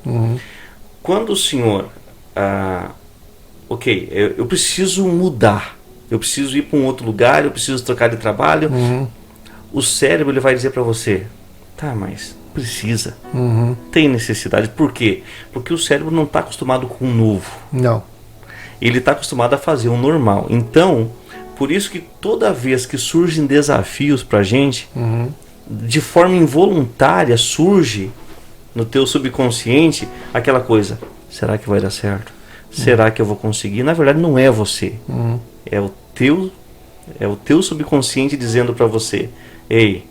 S1: Quando o senhor, eu preciso mudar, eu preciso ir para um outro lugar, eu preciso trocar de trabalho, o cérebro ele vai dizer para você, tá, mas precisa. Tem necessidade. Por quê? Porque o cérebro não está acostumado com o novo.
S2: Não.
S1: Ele está acostumado a fazer o normal. Então, por isso que toda vez que surgem desafios para a gente, de forma involuntária surge no teu subconsciente aquela coisa: será que vai dar certo? Será que eu vou conseguir? Na verdade não é você. É o teu subconsciente dizendo para você: ei,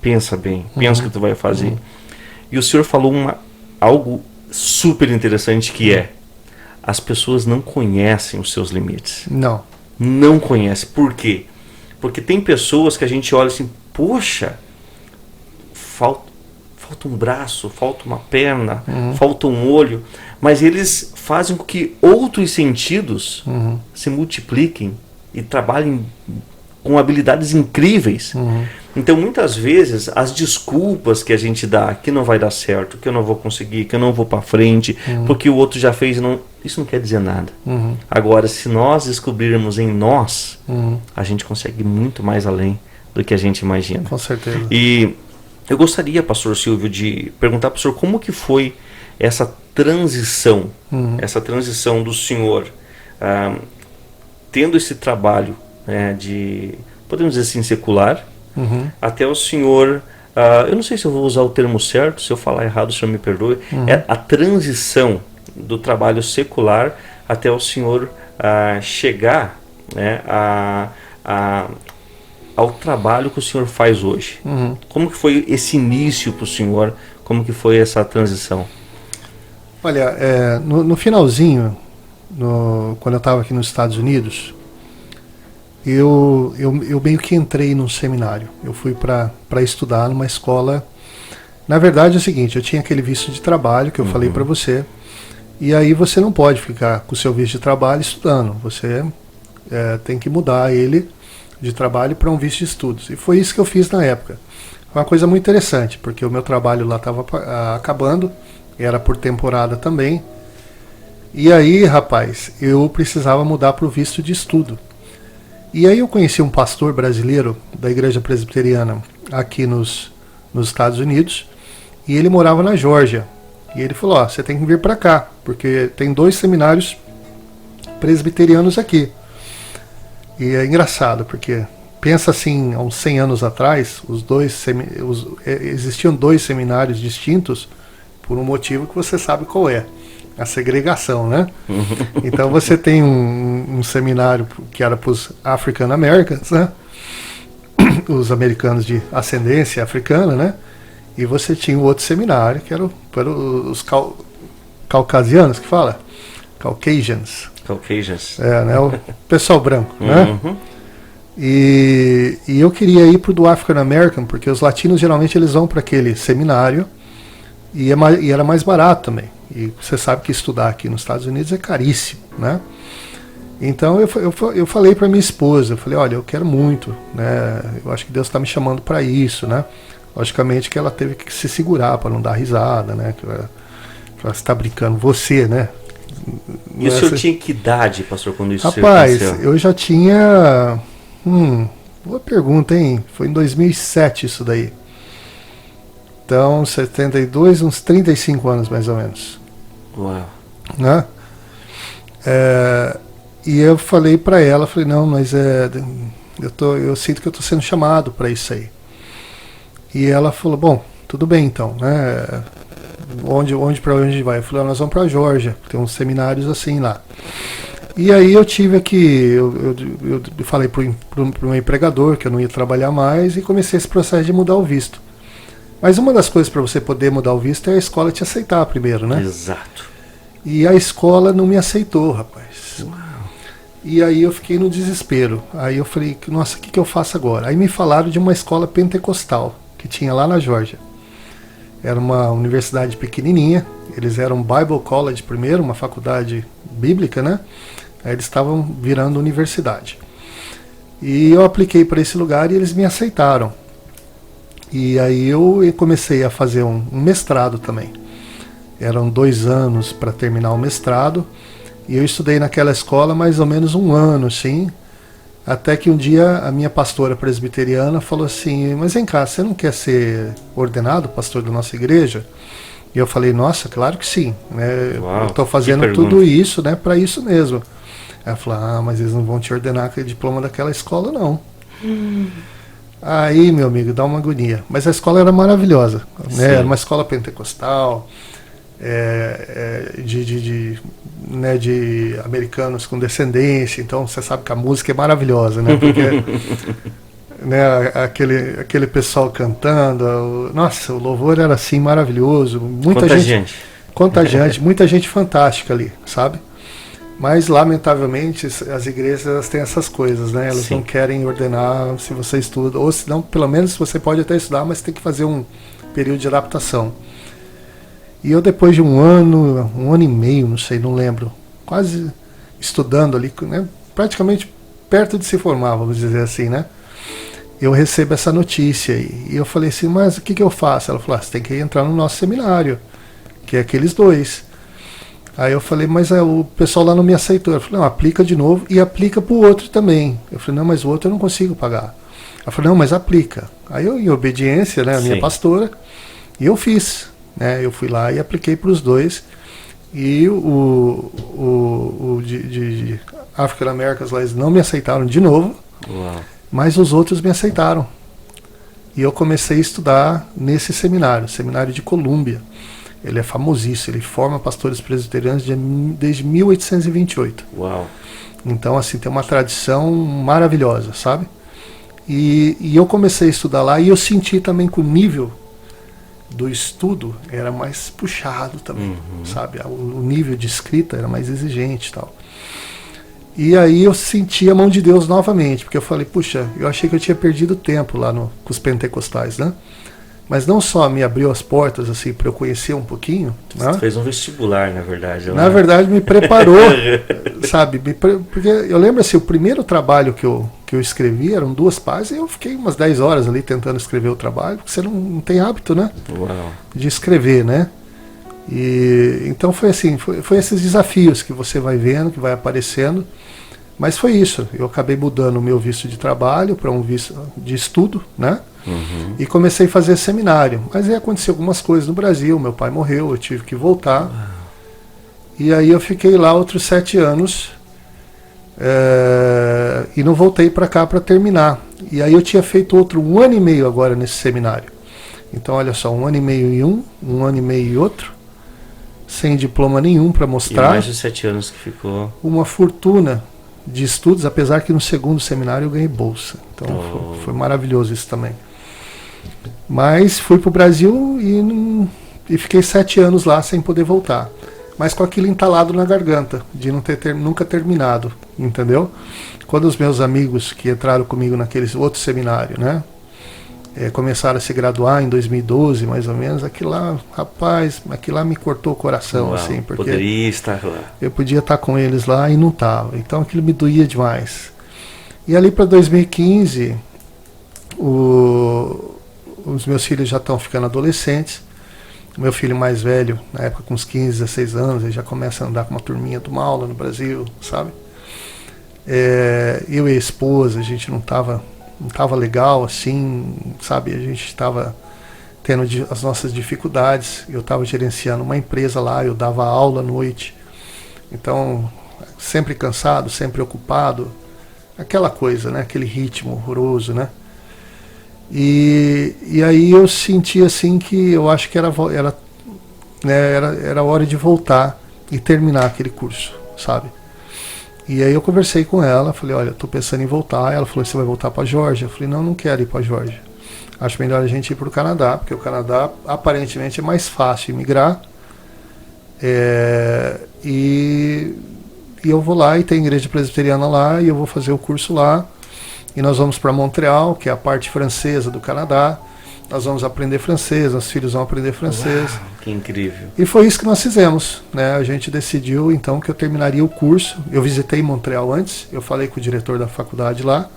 S1: pensa bem, pensa o que tu vai fazer. E o senhor falou algo super interessante, que é: as pessoas não conhecem os seus limites. Não conhecem. Por quê? Porque tem pessoas que a gente olha assim: poxa, falta um braço, falta uma perna, falta um olho, mas eles fazem com que outros sentidos se multipliquem e trabalhem com habilidades incríveis. Então, muitas vezes, as desculpas que a gente dá, que não vai dar certo, que eu não vou conseguir, que eu não vou para frente, porque o outro já fez, isso não quer dizer nada. Agora, se nós descobrirmos em nós, a gente consegue muito mais além do que a gente imagina.
S2: Com certeza.
S1: E eu gostaria, pastor Silvio, de perguntar para o senhor como que foi essa transição do senhor, tendo esse trabalho de, podemos dizer assim, secular, até o senhor, eu não sei se eu vou usar o termo certo, se eu falar errado o senhor me perdoe, é a transição do trabalho secular até o senhor chegar, né, ao trabalho que o senhor faz hoje. Como que foi esse início para o senhor? Como que foi essa transição?
S2: Olha, no finalzinho, quando eu estava aqui nos Estados Unidos, eu meio que entrei num seminário. Eu fui para estudar numa escola. Na verdade é o seguinte: eu tinha aquele visto de trabalho que eu falei para você, e aí você não pode ficar com o seu visto de trabalho estudando. Você tem que mudar ele de trabalho para um visto de estudos. E foi isso que eu fiz na época. Foi uma coisa muito interessante, porque o meu trabalho lá estava acabando, era por temporada também. E aí, rapaz, eu precisava mudar para o visto de estudo. E aí eu conheci um pastor brasileiro da Igreja Presbiteriana aqui nos Estados Unidos, e ele morava na Geórgia. E ele falou: você tem que vir para cá, porque tem 2 seminários presbiterianos aqui. E é engraçado, porque pensa assim, há uns 100 anos atrás, existiam 2 seminários distintos por um motivo que você sabe qual é: a segregação, né? Então você tem um seminário que era para os African Americans, né? Os americanos de ascendência africana, né? E você tinha o outro seminário que era para os caucasianos, que fala? Caucasians. Né? O pessoal branco, né? E eu queria ir para o do African American, porque os latinos geralmente eles vão para aquele seminário e era mais barato também. E você sabe que estudar aqui nos Estados Unidos é caríssimo, né? Então eu falei para minha esposa, eu falei: olha, eu quero muito, né? Eu acho que Deus está me chamando para isso, né? Logicamente que ela teve que se segurar para não dar risada, né? Você está brincando, você, né?
S1: E o senhor tinha que idade, pastor, quando isso
S2: aconteceu? Rapaz, eu já tinha... boa pergunta, hein? Foi em 2007 isso daí. Então, 72, uns 35 anos mais ou menos.
S1: Uau.
S2: Né? E eu falei para ela, falei: não, mas eu sinto que eu estou sendo chamado para isso aí. E ela falou: bom, tudo bem então, né? Para onde vai? Eu falei: nós vamos para a Geórgia, tem uns seminários assim lá. E aí eu tive que, eu falei para o meu empregador que eu não ia trabalhar mais, e comecei esse processo de mudar o visto. Mas uma das coisas para você poder mudar o visto é a escola te aceitar primeiro, né?
S1: Exato.
S2: E a escola não me aceitou, rapaz.
S1: Uau.
S2: E aí eu fiquei no desespero. Aí eu falei: nossa, o que eu faço agora? Aí me falaram de uma escola pentecostal que tinha lá na Geórgia. Era uma universidade pequenininha. Eles eram Bible College primeiro, uma faculdade bíblica, né? Aí eles estavam virando universidade. E eu apliquei para esse lugar e eles me aceitaram. E aí eu comecei a fazer um mestrado também. Eram 2 anos para terminar o mestrado. E eu estudei naquela escola mais ou menos 1 ano, sim. Até que um dia a minha pastora presbiteriana falou assim, mas vem cá, você não quer ser ordenado pastor da nossa igreja? E eu falei, nossa, claro que sim, né?
S1: Uau,
S2: eu estou fazendo tudo isso, né, para isso mesmo. Ela falou, mas eles não vão te ordenar com o diploma daquela escola, não. Aí, meu amigo, dá uma agonia. Mas a escola era maravilhosa, né? Era uma escola pentecostal, né, de americanos com descendência. Então, você sabe que a música é maravilhosa, né? Porque né, aquele pessoal cantando, nossa, o louvor era assim maravilhoso. Muita gente contagiante, muita gente fantástica ali, sabe? Mas, lamentavelmente, as igrejas elas têm essas coisas, né? Elas não querem ordenar se você estuda, ou se não, pelo menos você pode até estudar, mas tem que fazer um período de adaptação. E eu, depois de um ano e meio, não sei, não lembro, quase estudando ali, né? Praticamente perto de se formar, vamos dizer assim, né? Eu recebo essa notícia e eu falei assim, mas o que eu faço? Ela falou, você tem que entrar no nosso seminário, que é aqueles 2. Aí eu falei, mas o pessoal lá não me aceitou. Eu falei, não, aplica de novo e aplica para o outro também. Eu falei, não, mas o outro eu não consigo pagar. Ela falou, não, mas aplica. Aí eu, em obediência, né, a minha pastora, e eu fiz. Né, eu fui lá e apliquei para os 2. E o de African Americans lá, eles não me aceitaram de novo.
S1: Uau.
S2: Mas os outros me aceitaram. E eu comecei a estudar nesse seminário de Colômbia. Ele é famosíssimo, ele forma pastores presbiterianos desde 1828.
S1: Uau.
S2: Então, assim, tem uma tradição maravilhosa, sabe? E eu comecei a estudar lá e eu senti também que o nível do estudo era mais puxado também, sabe? O nível de escrita era mais exigente e tal. E aí eu senti a mão de Deus novamente, porque eu falei, puxa, eu achei que eu tinha perdido tempo lá com os pentecostais, né? Mas não só me abriu as portas assim para eu conhecer um pouquinho.
S1: Você
S2: né?
S1: fez um vestibular, na verdade.
S2: Na verdade, me preparou, sabe? Porque eu lembro assim, o primeiro trabalho que eu escrevi eram 2 páginas e eu fiquei umas 10 horas ali tentando escrever o trabalho, porque você não tem hábito, né?
S1: Uau.
S2: De escrever, né? E então foi assim, foi esses desafios que você vai vendo, que vai aparecendo. Mas foi isso. Eu acabei mudando o meu visto de trabalho para um visto de estudo, né? E comecei a fazer seminário. Mas aí aconteceu algumas coisas no Brasil. Meu pai morreu, eu tive que voltar. E aí eu fiquei lá outros 7 anos e não voltei para cá para terminar. E aí eu tinha feito outro 1 ano e meio agora nesse seminário. Então, olha só, 1 ano e meio em um ano e meio em outro, sem diploma nenhum para mostrar.
S1: E mais de 7 anos que ficou.
S2: Uma fortuna de estudos, apesar que no segundo seminário eu ganhei bolsa. Então foi maravilhoso isso também. Mas fui para o Brasil e fiquei 7 anos lá sem poder voltar. Mas com aquilo entalado na garganta, de não ter nunca terminado, entendeu? Quando os meus amigos que entraram comigo naquele outro seminário, né? Começaram a se graduar em 2012, mais ou menos, aquilo lá, rapaz, aquilo lá me cortou o coração.
S1: Uau,
S2: assim, porque
S1: poderia estar lá.
S2: eu podia estar com eles lá e não estava. Então aquilo me doía demais. E ali para 2015, os meus filhos já estão ficando adolescentes. O meu filho mais velho, na época com uns 15, 16 anos, ele já começa a andar com uma turminha de uma aula no Brasil, sabe? Eu e a esposa, a gente não estava legal assim, sabe? A gente estava tendo as nossas dificuldades. Eu estava gerenciando uma empresa lá, eu dava aula à noite. Então, sempre cansado, sempre ocupado. Aquela coisa, né? Aquele ritmo horroroso, né? E aí eu senti assim que eu acho que era hora de voltar e terminar aquele curso, sabe? E aí eu conversei com ela, falei, olha, estou pensando em voltar. Ela falou, você vai voltar para a Geórgia? Eu falei, não quero ir para a Geórgia. Acho melhor a gente ir para o Canadá, porque o Canadá aparentemente é mais fácil imigrar. E eu vou lá e tem igreja presbiteriana lá e eu vou fazer o curso lá. E nós vamos para Montreal, que é a parte francesa do Canadá. Nós vamos aprender francês, nossos filhos vão aprender francês.
S1: Uau, que incrível.
S2: E foi isso que nós fizemos, né? A gente decidiu então que eu terminaria o curso. Eu visitei Montreal antes, eu falei com o diretor da faculdade lá.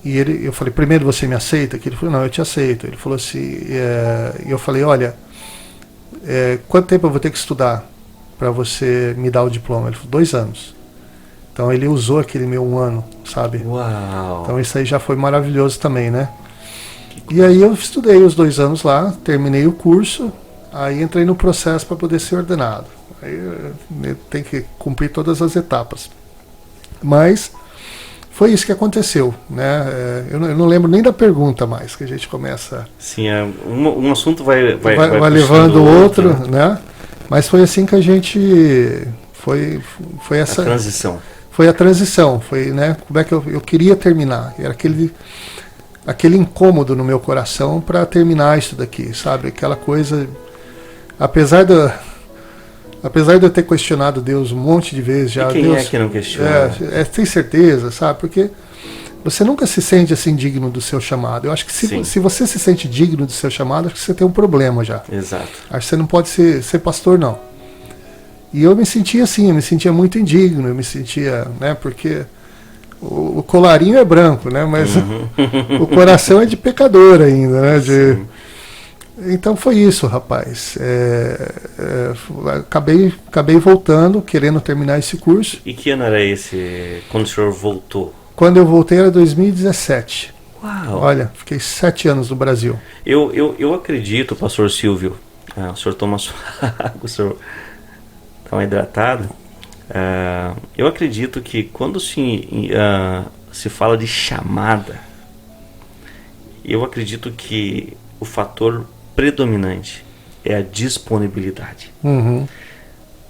S2: E eu falei, primeiro você me aceita? Ele falou, não, eu te aceito. Ele falou assim, e eu falei, olha, quanto tempo eu vou ter que estudar para você me dar o diploma? Ele falou, 2 anos. Então ele usou aquele meu 1 ano sabe?
S1: Uau!
S2: Então isso aí já foi maravilhoso também, né? E aí eu estudei os 2 anos lá, terminei o curso, aí entrei no processo para poder ser ordenado. Aí eu tenho que cumprir todas as etapas. Mas foi isso que aconteceu, né? Eu não lembro nem da pergunta mais, que a gente começa...
S1: Sim, um assunto vai
S2: levando o outro, né? Mas foi assim que a gente... Foi essa...
S1: A transição.
S2: Foi a transição, foi, né? Como é que eu queria terminar. Era aquele incômodo no meu coração para terminar isso daqui, sabe? Aquela coisa... Apesar de eu ter questionado Deus um monte de vezes já...
S1: E quem
S2: Deus,
S1: é que não questiona?
S2: Tem certeza, sabe? Porque você nunca se sente assim digno do seu chamado. Eu acho que se você se sente digno do seu chamado, acho que você tem um problema já.
S1: Exato.
S2: Acho que você não pode ser pastor, não. E eu me sentia assim, eu me sentia muito indigno, eu me sentia, né? Porque o colarinho é branco, né? Mas o coração é de pecador ainda, né? Então foi isso, rapaz. Acabei voltando, querendo terminar esse curso.
S1: E que ano era esse, quando o senhor voltou?
S2: Quando eu voltei era 2017.
S1: Uau!
S2: Olha, fiquei 7 anos no Brasil.
S1: Eu acredito, pastor Silvio, o senhor toma sua água, o senhor dá uma hidratada. Eu acredito que quando se fala de chamada, eu acredito que o fator predominante é a disponibilidade.
S2: Uhum.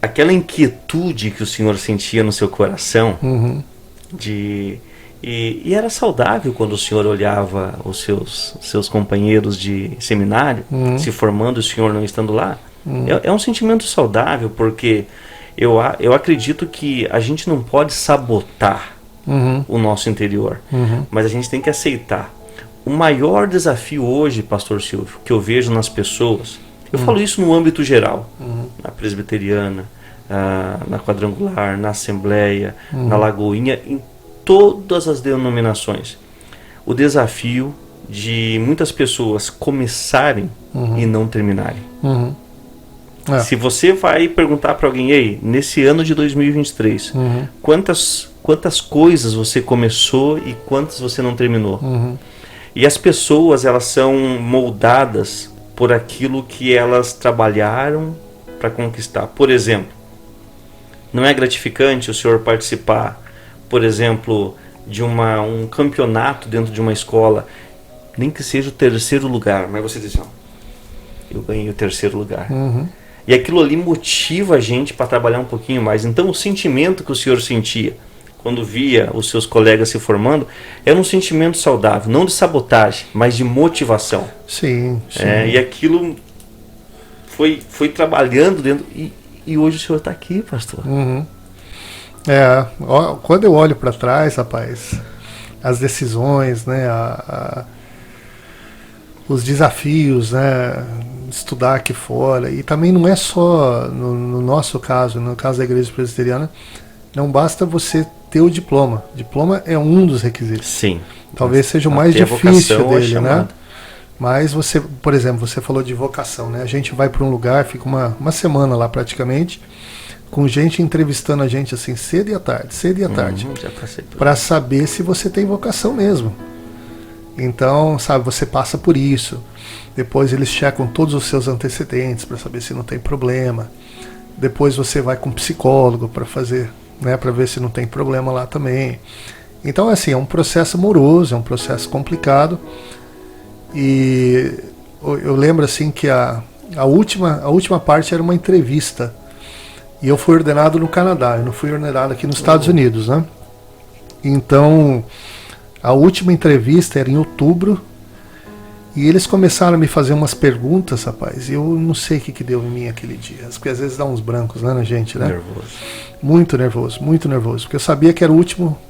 S1: Aquela inquietude que o senhor sentia no seu coração,
S2: Uhum.
S1: E era saudável quando o senhor olhava os seus companheiros de seminário se formando, o senhor não estando lá. É um sentimento saudável, porque eu acredito que a gente não pode sabotar o nosso interior, mas a gente tem que aceitar. O maior desafio hoje, pastor Silvio, que eu vejo nas pessoas, eu falo isso no âmbito geral, na presbiteriana, na quadrangular, na assembleia, na lagoinha, em todas as denominações. O desafio de muitas pessoas começarem e não terminarem. Se você vai perguntar para alguém, ei, nesse ano de 2023, quantas coisas você começou e quantas você não terminou? E as pessoas, elas são moldadas por aquilo que elas trabalharam para conquistar. Por exemplo, não é gratificante o senhor participar, por exemplo, de um campeonato dentro de uma escola, nem que seja o 3º lugar, mas você diz assim, eu ganhei o 3º lugar. E aquilo ali motiva a gente para trabalhar um pouquinho mais. Então o sentimento que o senhor sentia quando via os seus colegas se formando, era um sentimento saudável, não de sabotagem, mas de motivação.
S2: Sim.
S1: E aquilo foi trabalhando dentro, e hoje o senhor está aqui, pastor.
S2: Quando eu olho para trás, rapaz, as decisões, né, os desafios, né, estudar aqui fora, e também não é só no nosso caso, no caso da Igreja Presbiteriana, não basta você ter o diploma. Diploma é um dos requisitos.
S1: Sim.
S2: Talvez seja o mais difícil dele, né? Mas você, por exemplo, você falou de vocação, né? A gente vai para um lugar, fica uma semana lá praticamente, com gente entrevistando a gente assim cedo e à tarde, para saber se você tem vocação mesmo. Então, sabe, você passa por isso. Depois eles checam todos os seus antecedentes para saber se não tem problema. Depois você vai com um psicólogo para fazer, né, para ver se não tem problema lá também. Então, assim, é um processo moroso, é um processo complicado. E eu lembro assim que a última parte era uma entrevista. E eu fui ordenado no Canadá, eu não fui ordenado aqui nos Estados Unidos, né? Então, a última entrevista era em outubro. E eles começaram a me fazer umas perguntas, rapaz, e eu não sei o que deu em mim aquele dia. Porque às vezes dá uns brancos, né, na gente, né?
S1: Nervoso.
S2: Muito nervoso. Porque eu sabia que era o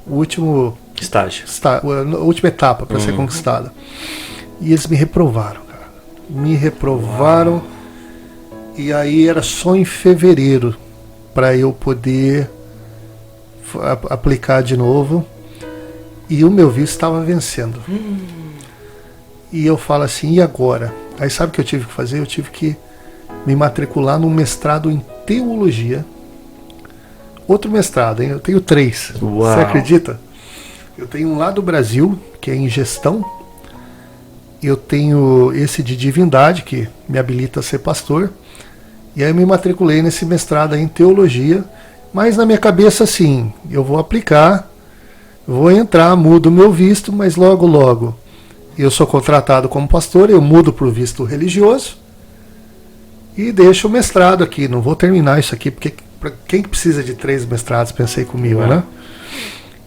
S2: último
S1: estágio.
S2: A última etapa para ser conquistada. E eles me reprovaram, cara. Me reprovaram. Uau. E aí era só em fevereiro para eu poder aplicar de novo. E o meu visto estava vencendo. E eu falo assim, e agora? Aí sabe o que eu tive que fazer? Eu tive que me matricular num mestrado em teologia. Outro mestrado, hein? Eu tenho 3.
S1: Uau.
S2: Você acredita? Eu tenho um lá do Brasil, que é em gestão. Eu tenho esse de divindade, que me habilita a ser pastor. E aí eu me matriculei nesse mestrado aí em teologia. Mas na minha cabeça, assim, eu vou aplicar, vou entrar, mudo o meu visto, mas logo, logo eu sou contratado como pastor, eu mudo para o visto religioso e deixo o mestrado aqui. Não vou terminar isso aqui, porque pra quem precisa de 3 mestrados, pensei comigo, né?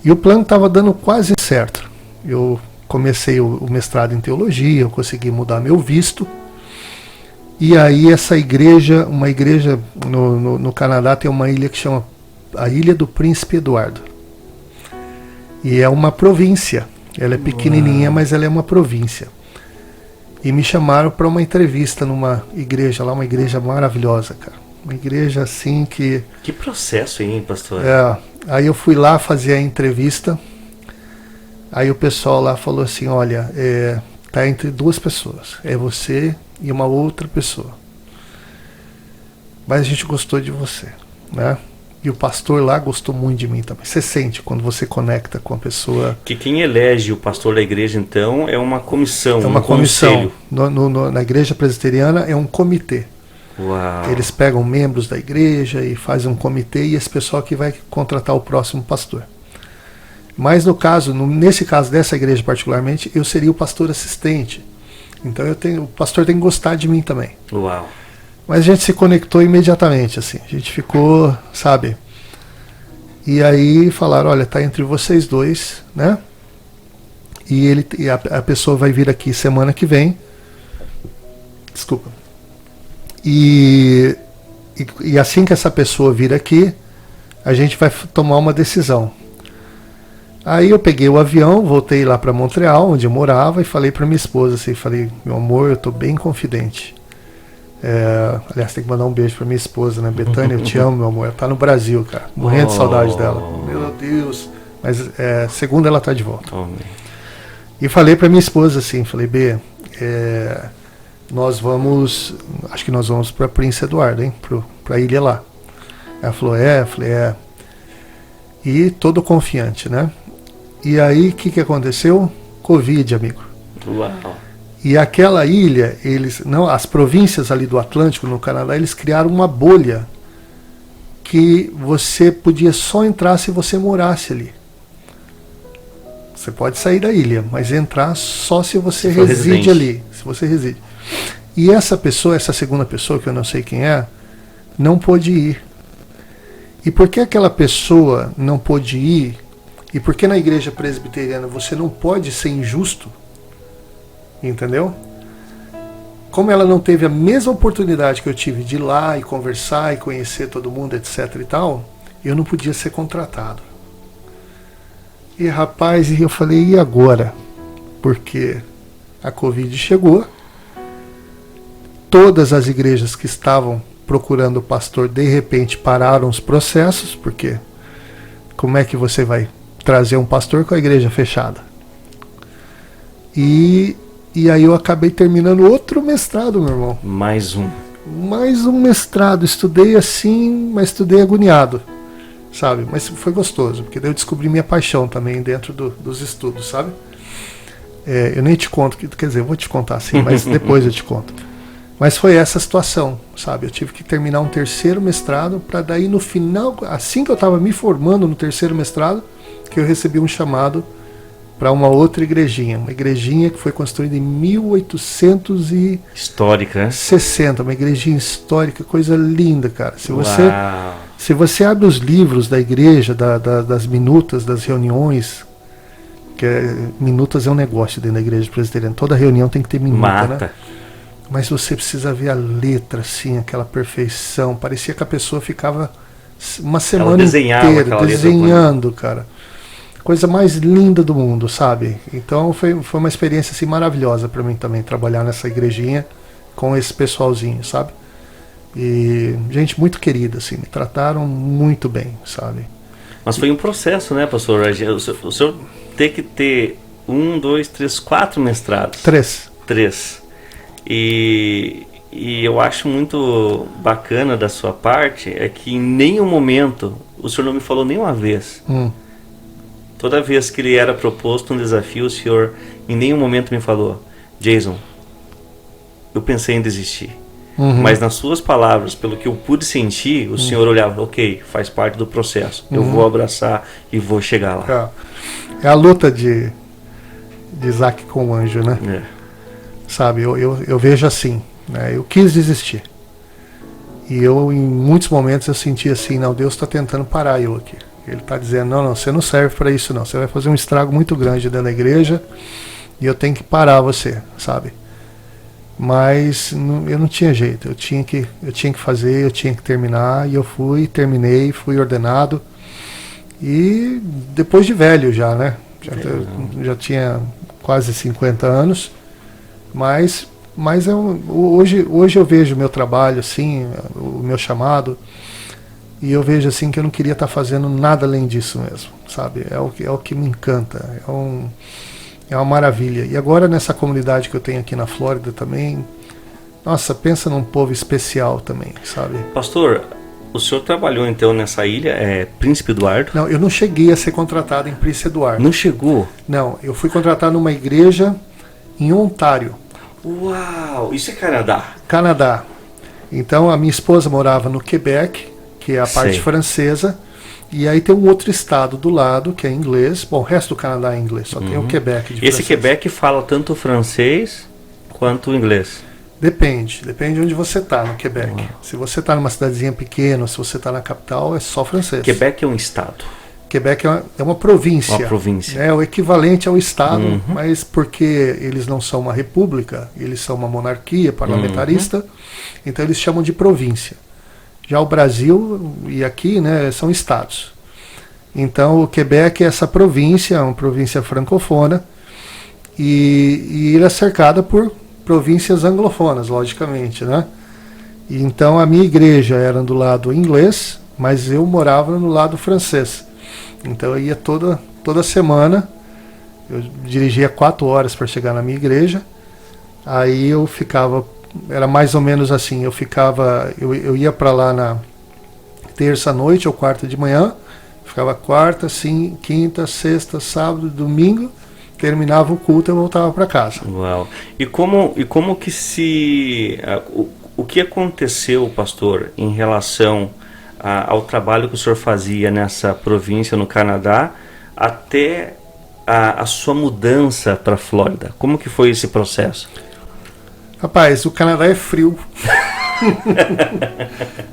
S2: E o plano estava dando quase certo. Eu comecei o mestrado em teologia, eu consegui mudar meu visto. E aí essa igreja, uma igreja no Canadá, tem uma ilha que chama a Ilha do Príncipe Eduardo. E é uma província. Ela é pequenininha, mas ela é uma província. E me chamaram para uma entrevista numa igreja lá, uma igreja maravilhosa, cara. Uma igreja assim que...
S1: Que processo, hein, pastor?
S2: Aí eu fui lá fazer a entrevista. Aí o pessoal lá falou assim, olha, tá entre 2 pessoas. É você e uma outra pessoa. Mas a gente gostou de você, né? E o pastor lá gostou muito de mim também. Você sente quando você conecta com a pessoa.
S1: Que quem elege o pastor da igreja, então, é uma comissão,
S2: é uma comissão.
S1: conselho.
S2: Na igreja presbiteriana é um comitê.
S1: Uau.
S2: Eles pegam membros da igreja e fazem um comitê, e esse pessoal que vai contratar o próximo pastor. Mas nesse caso dessa igreja particularmente, eu seria o pastor assistente. Então o pastor tem que gostar de mim também.
S1: Uau.
S2: Mas a gente se conectou imediatamente, assim. A gente ficou, sabe? E aí falaram, olha, tá entre vocês 2, né? E a pessoa vai vir aqui semana que vem. Desculpa. E assim que essa pessoa vir aqui, a gente vai tomar uma decisão. Aí eu peguei o avião, voltei lá para Montreal, onde eu morava, e falei para minha esposa assim, falei, meu amor, eu tô bem confidente. Aliás, tem que mandar um beijo pra minha esposa, né? Betânia, eu te amo, meu amor. Ela tá no Brasil, cara. Morrendo de saudade dela. Meu Deus. Mas segunda ela tá de volta. E falei pra minha esposa assim, falei, B, acho que nós vamos pra Prince Eduardo, hein? Pra ilha lá. Ela falou, eu falei, E todo confiante, né? E aí, o que aconteceu? Covid, amigo.
S1: Uau.
S2: E aquela ilha, as províncias ali do Atlântico, no Canadá, eles criaram uma bolha que você podia só entrar se você morasse ali. Você pode sair da ilha, mas entrar só se você reside ali. Se você reside. E essa segunda pessoa, que eu não sei quem é, não pôde ir. E por que aquela pessoa não pôde ir? E por que na igreja presbiteriana você não pode ser injusto? Entendeu? Como ela não teve a mesma oportunidade que eu tive de ir lá e conversar e conhecer todo mundo, etc e tal, eu não podia ser contratado. E rapaz, eu falei, e agora? Porque a Covid chegou, todas as igrejas que estavam procurando o pastor, de repente pararam os processos, porque como é que você vai trazer um pastor com a igreja fechada? E aí eu acabei terminando outro mestrado, meu irmão. Mais um mestrado. Estudei assim, mas estudei agoniado, sabe? Mas foi gostoso, porque daí eu descobri minha paixão também dentro dos estudos, sabe? Eu nem te conto, quer dizer, eu vou te contar sim, mas depois eu te conto. Mas foi essa situação, sabe? Eu tive que terminar um 3º mestrado, para daí no final, assim que eu estava me formando no 3º mestrado, que eu recebi um chamado para uma outra igrejinha. Uma igrejinha que foi construída em 1860.
S1: Histórica, né?
S2: Uma igrejinha histórica, coisa linda, cara. Se você abre os livros da igreja, das minutas, das reuniões, minutas é um negócio dentro da igreja presbiteriana. Toda reunião tem que ter minuta, né? Mas você precisa ver a letra, assim, aquela perfeição. Parecia que a pessoa ficava uma semana inteira desenhando, cara. Coisa mais linda do mundo, sabe? Então foi uma experiência assim, maravilhosa para mim também, trabalhar nessa igrejinha com esse pessoalzinho, sabe? E gente muito querida, assim, me trataram muito bem, sabe?
S1: Mas foi um processo, né, pastor? O senhor tem que ter 1, 2, 3, 4 mestrados. 3. E eu acho muito bacana da sua parte é que em nenhum momento o senhor não me falou nenhuma vez Toda vez que lhe era proposto um desafio, o senhor em nenhum momento me falou: Jason, eu pensei em desistir. Mas nas suas palavras, pelo que eu pude sentir, o senhor olhava: ok, faz parte do processo, eu vou abraçar e vou chegar lá.
S2: É a luta de Isaac com o anjo, né?
S1: É.
S2: Sabe, eu vejo assim, né? Eu quis desistir. E eu, em muitos momentos, eu senti assim: não, Deus está tentando parar eu aqui. Ele está dizendo: não, você não serve para isso não. Você vai fazer um estrago muito grande dentro da igreja e eu tenho que parar você, sabe? Mas eu não tinha jeito. Eu tinha que fazer, eu tinha que terminar. E eu terminei, fui ordenado. E depois de velho já, né? Já tinha quase 50 anos. Mas hoje eu vejo o meu trabalho, assim, o meu chamado. E eu vejo assim que eu não queria estar fazendo nada além disso mesmo, sabe? É o que me encanta, é uma maravilha. E agora nessa comunidade que eu tenho aqui na Flórida também, nossa, pensa num povo especial também, sabe?
S1: Pastor, o senhor trabalhou então nessa ilha, Príncipe Eduardo?
S2: Não, eu não cheguei a ser contratado em Príncipe Eduardo.
S1: Não chegou?
S2: Não, eu fui contratado numa igreja em Ontário.
S1: Uau, isso é Canadá?
S2: Canadá. Então a minha esposa morava no Quebec, que é a parte francesa, e aí tem um outro estado do lado, que é inglês. Bom, o resto do Canadá é inglês, só tem o Quebec de
S1: Esse
S2: francês.
S1: Quebec fala tanto francês quanto inglês? Depende
S2: de onde você está no Quebec. Se você está numa cidadezinha pequena, se você está na capital, é só francês.
S1: Quebec é um estado?
S2: Quebec é uma província.
S1: Uma província.
S2: É o equivalente ao estado, mas porque eles não são uma república, eles são uma monarquia parlamentarista, então eles chamam de província. Já o Brasil e aqui, né, são estados. Então o Quebec é essa província, uma província francofona, e ele é cercada por províncias anglofonas, logicamente, né? E então a minha igreja era do lado inglês, mas eu morava no lado francês. Então eu ia toda semana, eu dirigia 4 horas para chegar na minha igreja, aí eu ficava, era mais ou menos assim, eu ia para lá na terça à noite ou quarta de manhã, ficava quarta, quinta, sexta, sábado, domingo, terminava o culto e eu voltava para casa.
S1: Uau! E como que o que aconteceu, pastor, em relação ao trabalho que o senhor fazia nessa província no Canadá até a sua mudança para a Flórida? Como que foi esse processo?
S2: Rapaz, o Canadá é frio.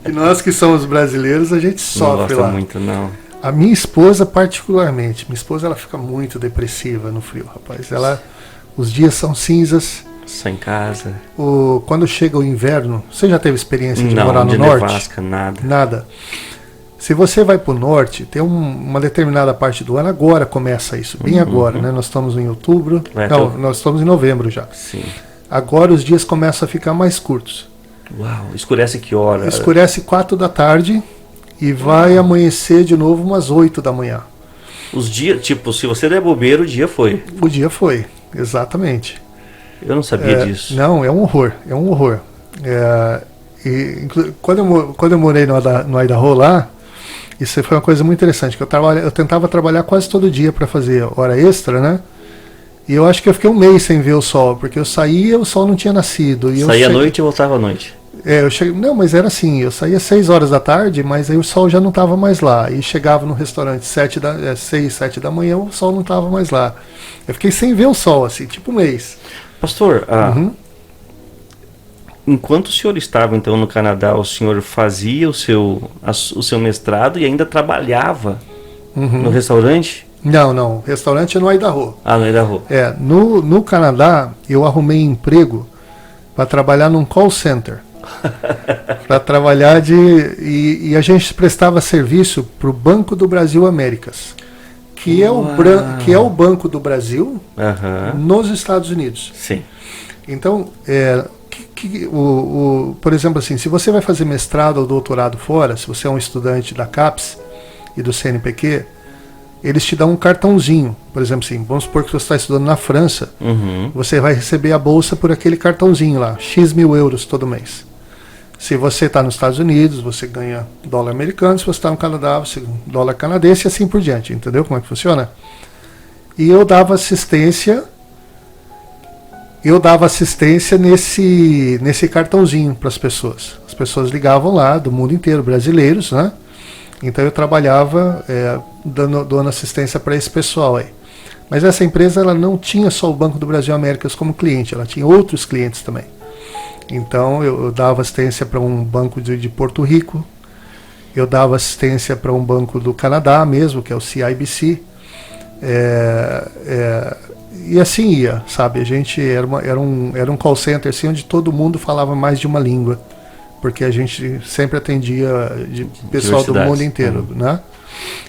S2: E nós que somos brasileiros, a gente sofre lá.
S1: Não gosta muito, não.
S2: A minha esposa particularmente, ela fica muito depressiva no frio, rapaz. Os dias são cinzas.
S1: Só em casa.
S2: Quando chega o inverno, você já teve experiência de morar no
S1: de
S2: norte?
S1: nevasca, nada.
S2: Nada. Se você vai para o norte, tem uma determinada parte do ano, agora começa isso, bem agora, né? Nós estamos em outubro, nós estamos em novembro já.
S1: Sim.
S2: Agora os dias começam a ficar mais curtos.
S1: Uau, escurece que hora?
S2: Escurece 4 da tarde e vai amanhecer de novo umas 8 da manhã.
S1: Os dias, tipo, se você der bobeira, o dia foi.
S2: O dia foi, exatamente.
S1: Eu não sabia disso.
S2: Não, é um horror. Quando eu morei no Idaho lá, isso foi uma coisa muito interessante, que eu tentava trabalhar quase todo dia para fazer hora extra, né? E eu acho que eu fiquei um mês sem ver o sol, porque eu saía, o sol não tinha nascido.
S1: Saía à noite e voltava à noite?
S2: Não, mas era assim, eu saía às 6 horas da tarde, mas aí o sol já não estava mais lá. E chegava no restaurante 6, 7 da manhã, o sol não estava mais lá. Eu fiquei sem ver o sol, assim, tipo um mês.
S1: Pastor, enquanto o senhor estava então no Canadá, o senhor fazia o seu mestrado e ainda trabalhava no restaurante?
S2: Não, restaurante é no Idaho.
S1: Ah, no Idaho.
S2: No Canadá, eu arrumei emprego para trabalhar num call center. Para trabalhar e a gente prestava serviço para o Banco do Brasil Américas, que é o Banco do Brasil nos Estados Unidos.
S1: Sim.
S2: Então, por exemplo, assim, se você vai fazer mestrado ou doutorado fora, se você é um estudante da CAPES e do CNPq, eles te dão um cartãozinho. Por exemplo, assim, vamos supor que você está estudando na França, você vai receber a bolsa por aquele cartãozinho lá, X mil euros todo mês. Se você está nos Estados Unidos, você ganha dólar americano. Se você está no Canadá, você ganha dólar canadense e assim por diante. Entendeu como é que funciona? E eu dava assistência nesse cartãozinho para as pessoas. As pessoas ligavam lá do mundo inteiro, brasileiros, né? Então eu trabalhava dando assistência para esse pessoal aí. Mas essa empresa ela não tinha só o Banco do Brasil Américas como cliente, ela tinha outros clientes também. Então eu dava assistência para um banco de Porto Rico, eu dava assistência para um banco do Canadá mesmo, que é o CIBC. E assim ia, sabe? A gente era um call center assim, onde todo mundo falava mais de uma língua, porque a gente sempre atendia de pessoal do mundo inteiro, né?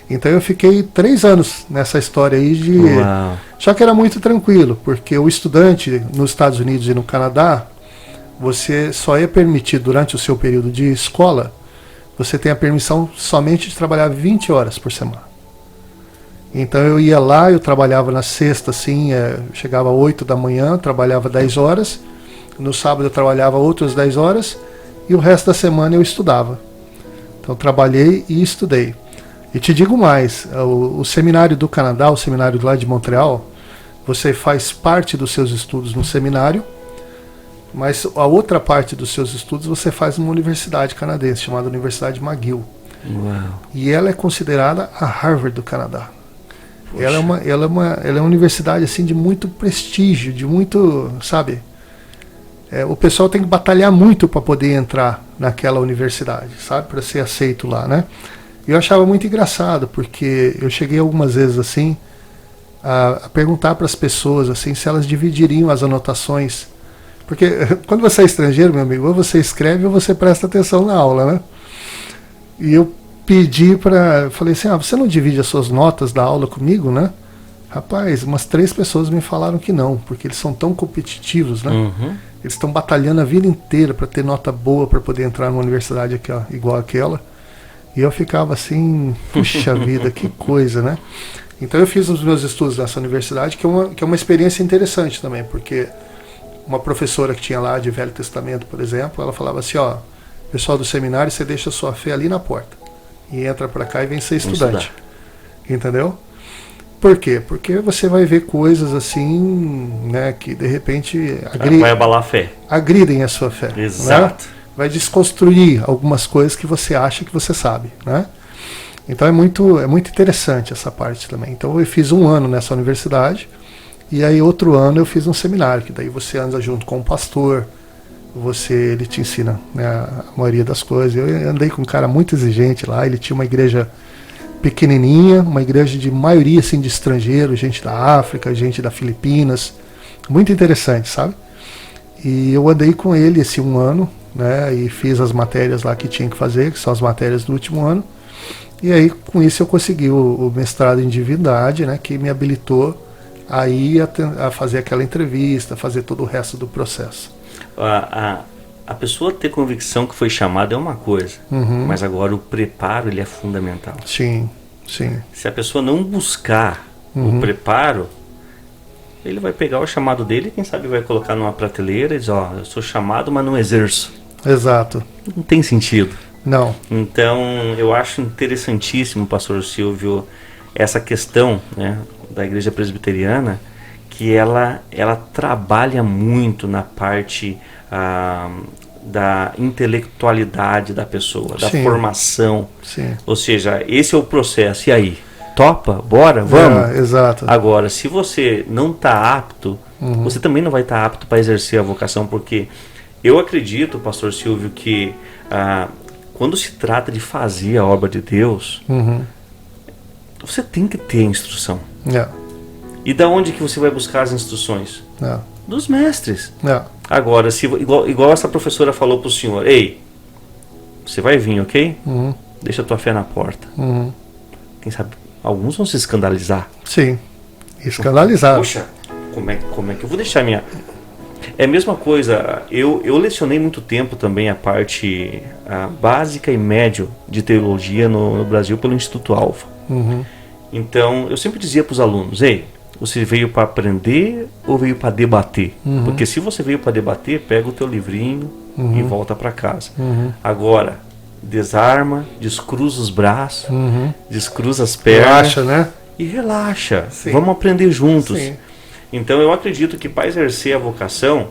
S2: Então eu fiquei 3 anos nessa história aí de...
S1: Uau.
S2: Só que era muito tranquilo, porque o estudante nos Estados Unidos e no Canadá, você só é permitido durante o seu período de escola, você tem a permissão somente de trabalhar 20 horas por semana. Então eu ia lá, eu trabalhava na sexta, assim, chegava às 8 da manhã, trabalhava 10 horas, no sábado eu trabalhava outras 10 horas, e o resto da semana eu estudava. Então trabalhei e estudei. E te digo mais, o seminário do Canadá, o seminário lá de Montreal, você faz parte dos seus estudos no seminário, mas a outra parte dos seus estudos você faz numa universidade canadense, chamada Universidade McGill.
S1: Uau.
S2: E ela é considerada a Harvard do Canadá. Ela é uma universidade assim, de muito prestígio, de muito, sabe? O pessoal tem que batalhar muito para poder entrar naquela universidade, sabe? Para ser aceito lá, né? E eu achava muito engraçado, porque eu cheguei algumas vezes assim a perguntar para as pessoas assim se elas dividiriam as anotações. Porque quando você é estrangeiro, meu amigo, ou você escreve ou você presta atenção na aula, né? E eu falei assim, você não divide as suas notas da aula comigo, né? Rapaz, umas 3 pessoas me falaram que não, porque eles são tão competitivos, né?
S1: Uhum.
S2: Eles estão batalhando a vida inteira para ter nota boa para poder entrar numa universidade aqui, ó, igual aquela. E eu ficava assim, puxa vida, que coisa, né? Então eu fiz os meus estudos nessa universidade, que é uma experiência interessante também, porque uma professora que tinha lá de Velho Testamento, por exemplo, ela falava assim, pessoal do seminário, você deixa a sua fé ali na porta e entra para cá e vem ser estudante. Entendeu? Por quê? Porque você vai ver coisas assim, né, que de repente
S1: vai abalar a fé.
S2: Agridem a sua fé.
S1: Exato.
S2: Né? Vai desconstruir algumas coisas que você acha que você sabe, né? Então é muito interessante essa parte também. Então eu fiz 1 ano nessa universidade e aí outro ano eu fiz um seminário, que daí você anda junto com um pastor, ele te ensina, né, a maioria das coisas. Eu andei com um cara muito exigente lá, ele tinha uma igreja pequenininha, uma igreja de maioria assim, de estrangeiros, gente da África, gente da Filipinas, muito interessante, sabe? E eu andei com ele esse 1 ano, né, e fiz as matérias lá que tinha que fazer, que são as matérias do último ano, e aí com isso eu consegui o mestrado em divindade, né, que me habilitou a ir a fazer aquela entrevista, fazer todo o resto do processo.
S1: A pessoa ter convicção que foi chamada é uma coisa, mas agora o preparo ele é fundamental.
S2: Sim, sim.
S1: Se a pessoa não buscar o preparo, ele vai pegar o chamado dele e quem sabe vai colocar numa prateleira e dizer, eu sou chamado, mas não exerço.
S2: Exato.
S1: Não tem sentido.
S2: Não.
S1: Então, eu acho interessantíssimo, pastor Silvio, essa questão, né, da igreja presbiteriana, que ela trabalha muito na parte da intelectualidade da pessoa, da formação.
S2: Sim.
S1: Ou seja, esse é o processo. E aí? Topa? Bora? Vamos?
S2: Exato.
S1: Agora, se você não está apto, você também não vai estar apto para exercer a vocação, porque eu acredito, pastor Silvio, que quando se trata de fazer a obra de Deus, você tem que ter instrução. E da onde que você vai buscar as instruções? Dos mestres. Agora, se, igual essa professora falou para o senhor, ei, você vai vir, ok? Deixa a tua fé na porta. Quem sabe, alguns vão se escandalizar.
S2: Sim, escandalizar.
S1: Poxa, como é que eu vou deixar minha... É a mesma coisa, eu lecionei muito tempo também a parte básica e médio de teologia no Brasil pelo Instituto Alfa. Então, eu sempre dizia para os alunos, ei, você veio para aprender ou veio para debater? Porque se você veio para debater, pega o teu livrinho e volta para casa. Agora, desarma, descruza os braços, descruza as pernas.
S2: Relaxa, né?
S1: E relaxa.
S2: Sim.
S1: Vamos aprender juntos.
S2: Sim.
S1: Então eu acredito que para exercer a vocação,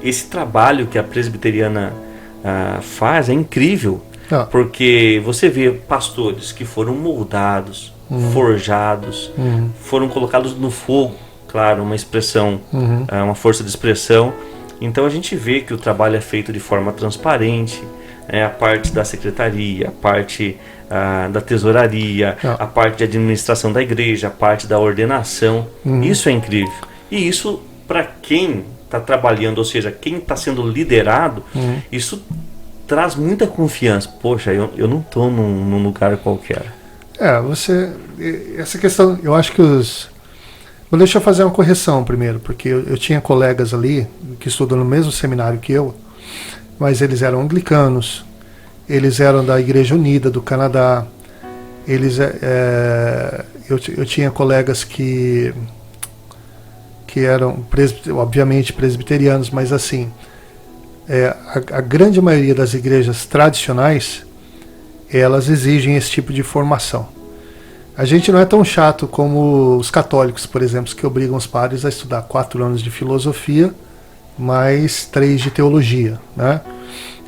S1: esse trabalho que a presbiteriana faz é incrível. Porque você vê pastores que foram moldados, forjados, foram colocados no fogo, claro, uma expressão, uma força de expressão. Então a gente vê que o trabalho é feito de forma transparente, a parte da secretaria, a parte da tesouraria, a parte de administração da igreja, a parte da ordenação. Isso é incrível. E isso, para quem está trabalhando, ou seja, quem está sendo liderado, isso traz muita confiança. Poxa, eu não estou num lugar qualquer.
S2: Essa questão, eu acho que Bom, deixa eu fazer uma correção primeiro, porque eu tinha colegas ali que estudam no mesmo seminário que eu, mas eles eram anglicanos, eles eram da Igreja Unida do Canadá, eu tinha colegas que eram, obviamente, presbiterianos, mas assim, a grande maioria das igrejas tradicionais, elas exigem esse tipo de formação. A gente não é tão chato como os católicos, por exemplo, que obrigam os padres a estudar 4 anos de filosofia, mais 3 de teologia, né?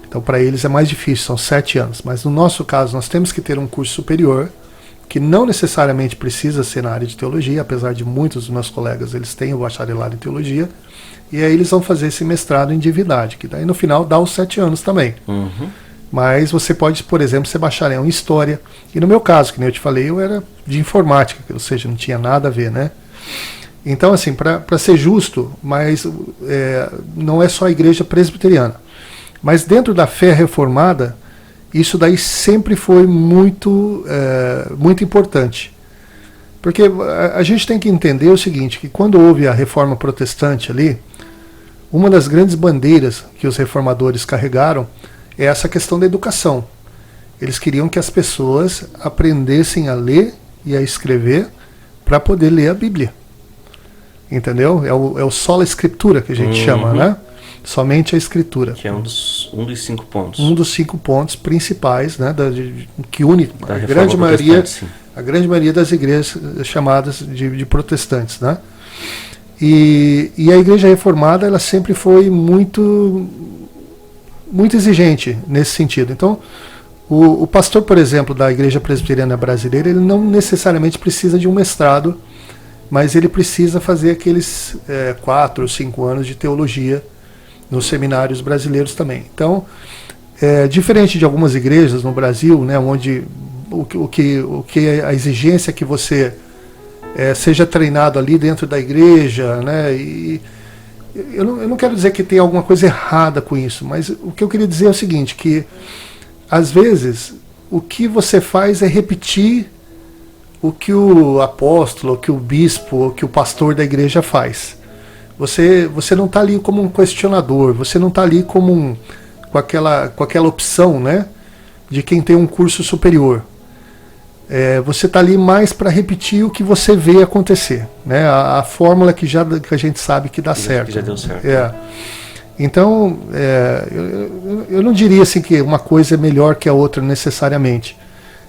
S2: Então, para eles é mais difícil, são 7 anos. Mas no nosso caso, nós temos que ter um curso superior, que não necessariamente precisa ser na área de teologia, apesar de muitos dos meus colegas, eles têm o bacharelado em teologia, e aí eles vão fazer esse mestrado em divindade, que daí no final dá os 7 anos também. Mas você pode, por exemplo, ser bacharel em história. E no meu caso, que nem eu te falei, eu era de informática, ou seja, não tinha nada a ver, né? Então, assim, para ser justo, mas não é só a igreja presbiteriana. Mas dentro da fé reformada, isso daí sempre foi muito importante. Porque a gente tem que entender o seguinte, que quando houve a reforma protestante ali, uma das grandes bandeiras que os reformadores carregaram é essa questão da educação. Eles queriam que as pessoas aprendessem a ler e a escrever para poder ler a Bíblia. Entendeu? É o sola escritura que a gente chama, né? Somente a escritura.
S1: Que é um dos 5 pontos.
S2: Um dos 5 pontos principais, né? Que une
S1: da
S2: a grande maioria das igrejas chamadas de protestantes, né? E a igreja reformada, ela sempre foi muito exigente nesse sentido. Então, o pastor, por exemplo, da Igreja Presbiteriana Brasileira, ele não necessariamente precisa de um mestrado, mas ele precisa fazer aqueles 4 ou 5 anos de teologia nos seminários brasileiros também. Então, diferente de algumas igrejas no Brasil, né, onde o que a exigência é que você seja treinado ali dentro da igreja, né, e eu não quero dizer que tem alguma coisa errada com isso, mas o que eu queria dizer é o seguinte, que às vezes o que você faz é repetir o que o apóstolo, o que o bispo, o que o pastor da igreja faz. Você não está ali como um questionador, você não está ali como com aquela opção, né, de quem tem um curso superior. Você está ali mais para repetir o que você vê acontecer, né? A fórmula que a gente sabe que dá certo.
S1: Que já deu certo.
S2: Então, eu não diria assim que uma coisa é melhor que a outra necessariamente,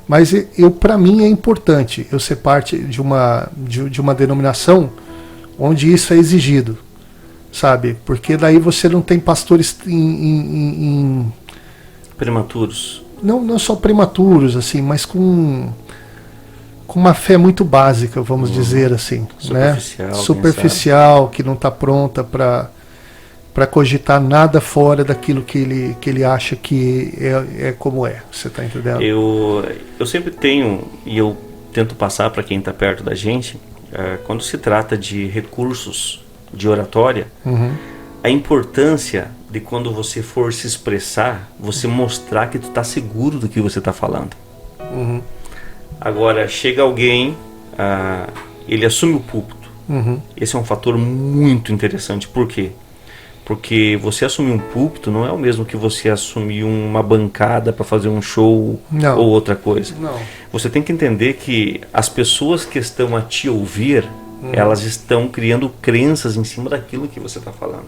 S2: mas para mim é importante eu ser parte de uma denominação onde isso é exigido, sabe? Porque daí você não tem pastores
S1: prematuros.
S2: Não só prematuros, assim, mas com uma fé muito básica, vamos dizer assim,
S1: superficial,
S2: né? Superficial, que não está pronta para cogitar nada fora daquilo que ele acha que é como é. Você está entendendo?
S1: Eu sempre tenho, e eu tento passar para quem está perto da gente, quando se trata de recursos de oratória, a importância de quando você for se expressar, você mostrar que tu está seguro do que você está falando. Agora, chega alguém, ele assume o púlpito. Esse é um fator muito interessante. Por quê? Porque você assumir um púlpito não é o mesmo que você assumir uma bancada para fazer um show ou outra coisa.
S2: Não.
S1: Você tem que entender que as pessoas que estão a te ouvir, elas estão criando crenças em cima daquilo que você está falando.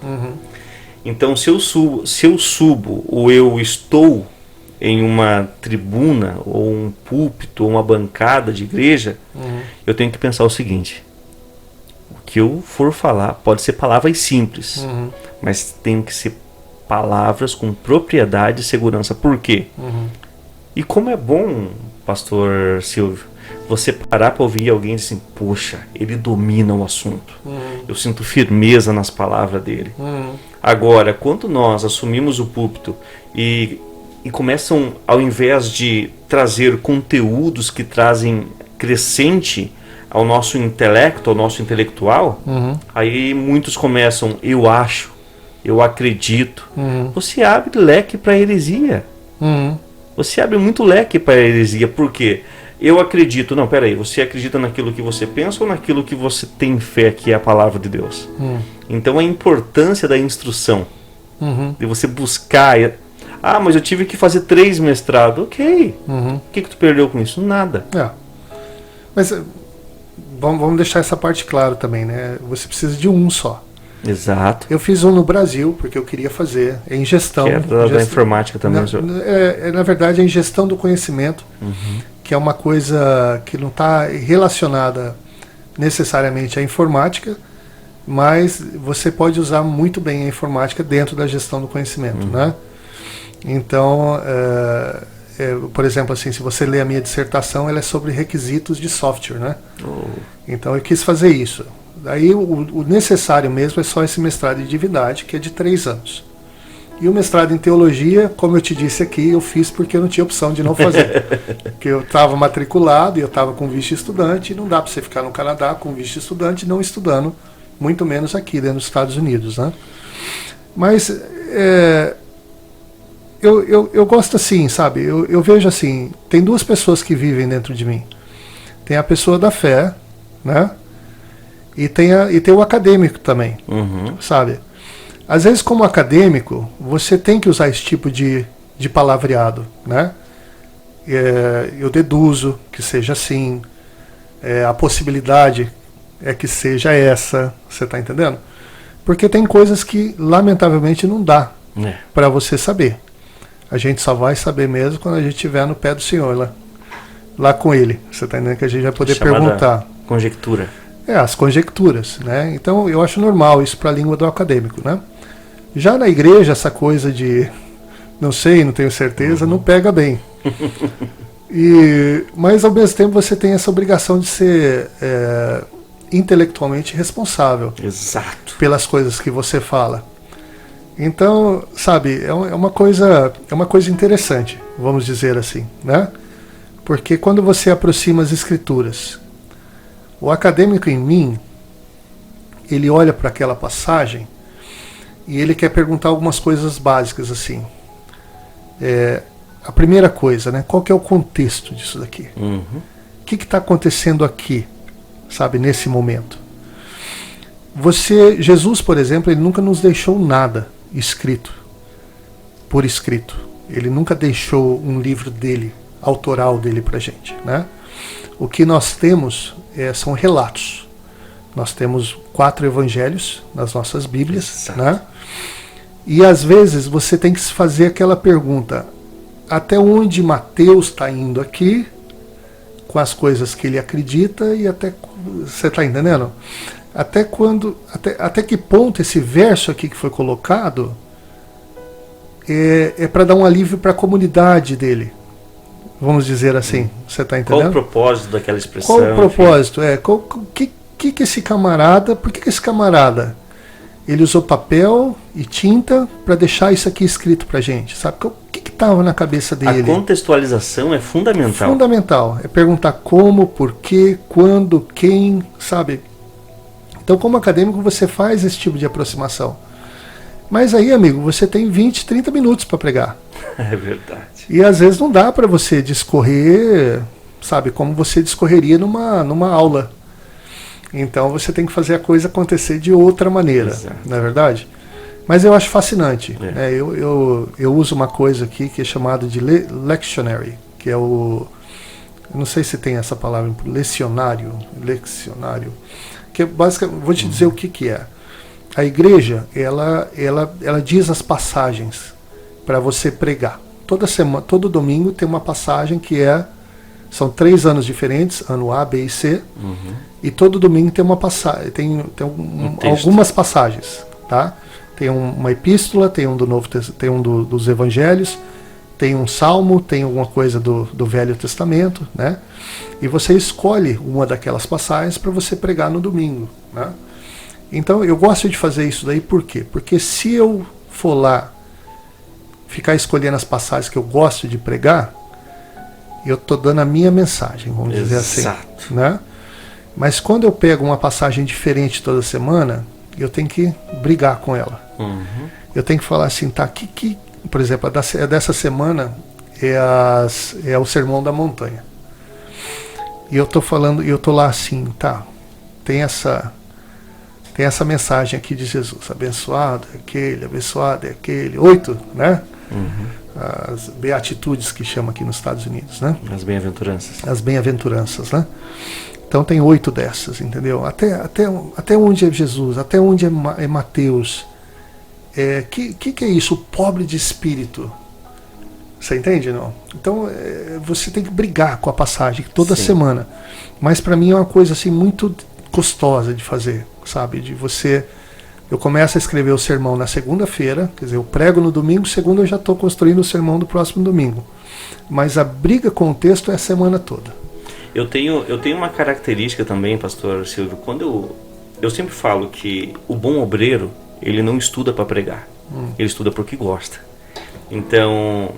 S1: Então, se eu subo ou eu estou em uma tribuna ou um púlpito ou uma bancada de igreja, eu tenho que pensar o seguinte: o que eu for falar pode ser palavras simples, mas tem que ser palavras com propriedade e segurança. Por quê? E como é bom, pastor Silvio, você parar para ouvir alguém dizer assim: poxa, ele domina o assunto, eu sinto firmeza nas palavras dele. Agora, quando nós assumimos o púlpito e começam, ao invés de trazer conteúdos que trazem crescente ao nosso intelecto, ao nosso intelectual, aí muitos começam: eu acho, eu acredito. Você abre leque para heresia. Você abre muito leque para heresia. Por quê? Eu acredito. Não, peraí, você acredita naquilo que você pensa ou naquilo que você tem fé, que é a palavra de Deus? Então a importância da instrução, de você buscar. Ah, mas eu tive que fazer 3 mestrados. Ok. O que tu perdeu com isso? Nada.
S2: Mas vamos deixar essa parte clara também, né? Você precisa de um só.
S1: Exato.
S2: Eu fiz um no Brasil, porque eu queria fazer em gestão.
S1: Que é da informática também.
S2: Na verdade, é em gestão do conhecimento, que é uma coisa que não está relacionada necessariamente à informática, mas você pode usar muito bem a informática dentro da gestão do conhecimento, né? Então, por exemplo, assim, se você lê a minha dissertação, ela é sobre requisitos de software, né? Então eu quis fazer isso. Daí o necessário mesmo é só esse mestrado em divindade, que é de 3 anos. E o mestrado em teologia, como eu te disse aqui, eu fiz porque eu não tinha opção de não fazer. Porque eu estava matriculado e eu estava com visto estudante, e não dá para você ficar no Canadá com visto estudante não estudando, muito menos aqui dentro dos Estados Unidos, né? Mas eu gosto assim, sabe? Eu vejo assim, tem 2 pessoas que vivem dentro de mim. Tem a pessoa da fé, né? E tem o acadêmico também, sabe? Às vezes, como acadêmico, você tem que usar esse tipo de palavreado, né? Eu deduzo que seja assim, a possibilidade é que seja essa, você está entendendo? Porque tem coisas que, lamentavelmente, não dá para você saber. A gente só vai saber mesmo quando a gente estiver no pé do Senhor, lá com Ele. Você está entendendo que a gente vai poder perguntar.
S1: Conjectura.
S2: As conjecturas, né? Então eu acho normal isso para a língua do acadêmico, né? Já na igreja, essa coisa de não sei, não tenho certeza, não pega bem. Mas ao mesmo tempo você tem essa obrigação de ser intelectualmente responsável.
S1: Exato.
S2: Pelas coisas que você fala. Então, sabe, é uma coisa interessante, vamos dizer assim, né? Porque quando você aproxima as escrituras, o acadêmico em mim, ele olha para aquela passagem e ele quer perguntar algumas coisas básicas assim. A primeira coisa, né? Qual que é o contexto disso daqui? O que está acontecendo aqui, sabe, nesse momento? Jesus, por exemplo, ele nunca nos deixou nada escrito, por escrito. Ele nunca deixou um livro dele, autoral dele pra gente, né? O que nós temos são relatos. Nós temos 4 evangelhos nas nossas Bíblias, né? E às vezes você tem que se fazer aquela pergunta: até onde Mateus está indo aqui com as coisas que ele acredita e até você está entendendo? Até que ponto esse verso aqui que foi colocado é para dar um alívio para a comunidade dele, vamos dizer assim. Você está entendendo?
S1: Qual o propósito daquela expressão?
S2: Qual o propósito? Que esse camarada, por que esse camarada ele usou papel e tinta para deixar isso aqui escrito para gente? Sabe? O que estava na cabeça dele?
S1: A contextualização é fundamental.
S2: Fundamental. É perguntar como, por quê, quando, quem, sabe? Então, como acadêmico, você faz esse tipo de aproximação. Mas aí, amigo, você tem 20, 30 minutos para pregar.
S1: É verdade.
S2: E às vezes não dá para você discorrer, sabe, como você discorreria numa aula. Então você tem que fazer a coisa acontecer de outra maneira,
S1: Exato.
S2: não é verdade? Mas eu acho fascinante. Eu uso uma coisa aqui que é chamada de lectionary, que é o... Eu não sei se tem essa palavra, lecionário, que é basicamente, vou te dizer o que é. A igreja, ela diz as passagens para você pregar. Toda semana, todo domingo tem uma passagem que são 3 anos diferentes, ano A, B e C, e todo domingo tem uma passagem, tem algumas passagens, tá? Tem uma epístola, tem um do Novo, tem um dos Evangelhos, tem um salmo, tem alguma coisa do Velho Testamento, né? E você escolhe uma daquelas passagens para você pregar no domingo, né? Então eu gosto de fazer isso daí, por quê? Porque se eu for lá ficar escolhendo as passagens que eu gosto de pregar, eu estou dando a minha mensagem, vamos dizer assim, né? Mas quando eu pego uma passagem diferente toda semana, eu tenho que brigar com ela. Eu tenho que falar assim, tá, por exemplo, dessa semana é o Sermão da Montanha. E eu tô lá assim, tá, tem essa mensagem aqui de Jesus, abençoado é aquele, 8, né? As beatitudes que chama aqui nos Estados Unidos, né?
S1: As bem-aventuranças. As
S2: bem-aventuranças, né? Então tem 8 dessas, entendeu? Até onde é Jesus, até onde é Mateus. Que é isso? O pobre de espírito. Você entende, não? Então você tem que brigar com a passagem toda semana. Mas para mim é uma coisa assim muito gostosa de fazer, sabe? Eu começo a escrever o sermão na segunda-feira, quer dizer, eu prego no domingo, segunda eu já estou construindo o sermão do próximo domingo. Mas a briga com o texto é a semana toda.
S1: Eu tenho uma característica também, pastor Silvio, quando eu sempre falo que o bom obreiro, ele não estuda para pregar, ele estuda porque gosta. Então,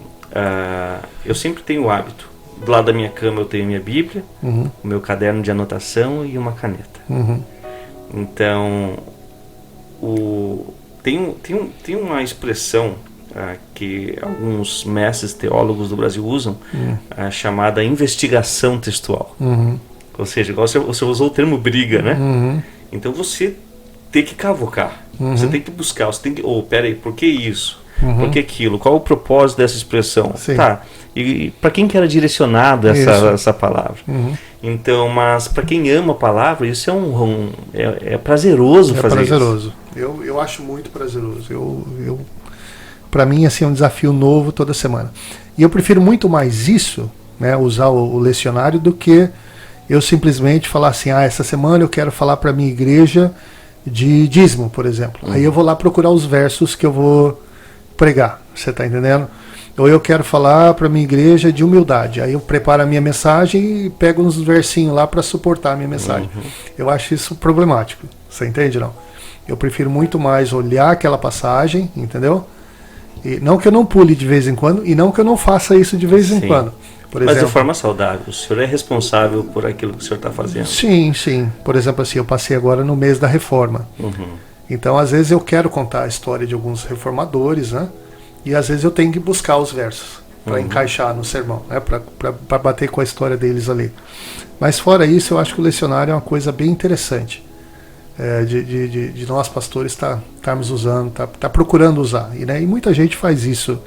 S1: eu sempre tenho o hábito, do lado da minha cama eu tenho minha Bíblia, o meu caderno de anotação e uma caneta. Então, tem uma expressão que alguns mestres teólogos do Brasil usam, chamada investigação textual. Ou seja, igual você usou o termo briga, né? Então você tem que cavocar, você tem que buscar, você tem que... peraí, por que isso? Por que aquilo? Qual o propósito dessa expressão?
S2: Sim.
S1: Tá, e para quem que era direcionada essa palavra? Então, mas para quem ama a palavra, isso é prazeroso fazer
S2: prazeroso. Isso. Eu acho muito prazeroso. Para mim, assim, é um desafio novo toda semana. E eu prefiro muito mais isso, né, usar o lecionário, do que eu simplesmente falar assim, essa semana eu quero falar para a minha igreja de dízimo, por exemplo. Aí eu vou lá procurar os versos que eu vou pregar, você está entendendo? Ou eu quero falar para a minha igreja de humildade. Aí eu preparo a minha mensagem e pego uns versinhos lá para suportar a minha mensagem. Eu acho isso problemático, você entende, não? Eu prefiro muito mais olhar aquela passagem, entendeu? E não que eu não pule de vez em quando, e não que eu não faça isso de vez em quando. Por exemplo,
S1: mas de forma saudável. O senhor é responsável por aquilo que o senhor está fazendo.
S2: Sim. Por exemplo, assim, eu passei agora no mês da reforma. Então, às vezes eu quero contar a história de alguns reformadores, né? E às vezes eu tenho que buscar os versos para encaixar no sermão, né? Para bater com a história deles ali. Mas fora isso, eu acho que o lecionário é uma coisa bem interessante. De nós pastores estarmos usando, tá procurando usar. E muita gente faz isso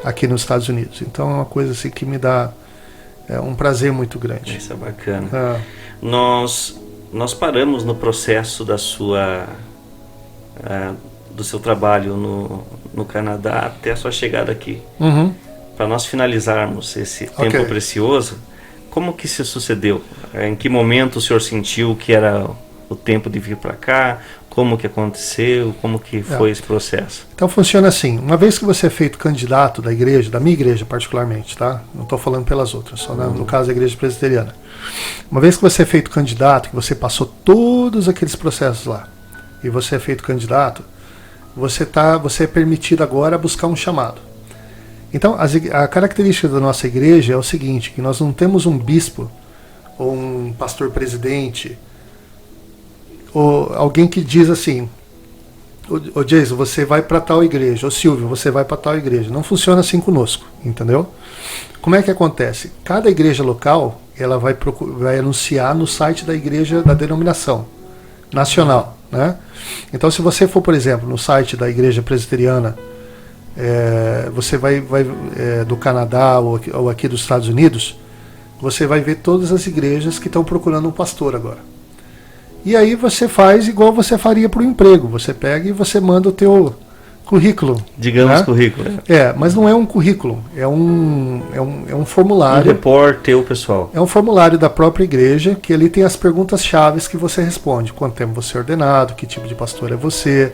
S2: aqui nos Estados Unidos. Então é uma coisa assim que me dá um prazer muito grande.
S1: Isso é bacana. Nós paramos no processo do seu trabalho no Canadá até a sua chegada aqui. Para nós finalizarmos esse tempo precioso, como que se sucedeu? Em que momento o senhor sentiu que era o tempo de vir para cá? Como que aconteceu? Como que foi esse processo?
S2: Então funciona assim, uma vez que você é feito candidato da igreja, da minha igreja particularmente, tá? Não estou falando pelas outras, só no caso da igreja presbiteriana. Uma vez que você é feito candidato, que você passou todos aqueles processos lá, e você é feito candidato, você é permitido agora buscar um chamado. Então a característica da nossa igreja é o seguinte, que nós não temos um bispo, ou um pastor presidente, ou alguém que diz assim, ô Jason, você vai para tal igreja, ô Silvio, você vai para tal igreja. Não funciona assim conosco, entendeu? Como é que acontece? Cada igreja local, ela vai anunciar no site da igreja da denominação nacional. né? Então, se você for, por exemplo, no site da Igreja Presbiteriana, você vai do Canadá ou aqui dos Estados Unidos, você vai ver todas as igrejas que estão procurando um pastor agora. E aí você faz igual você faria para o emprego. Você pega e você manda o teu currículo.
S1: Digamos, né? Currículo.
S2: Mas não é um currículo, é um formulário.
S1: Um report teu, pessoal.
S2: É um formulário da própria igreja, que ali tem as perguntas-chave que você responde. Quanto tempo você é ordenado, que tipo de pastor é você,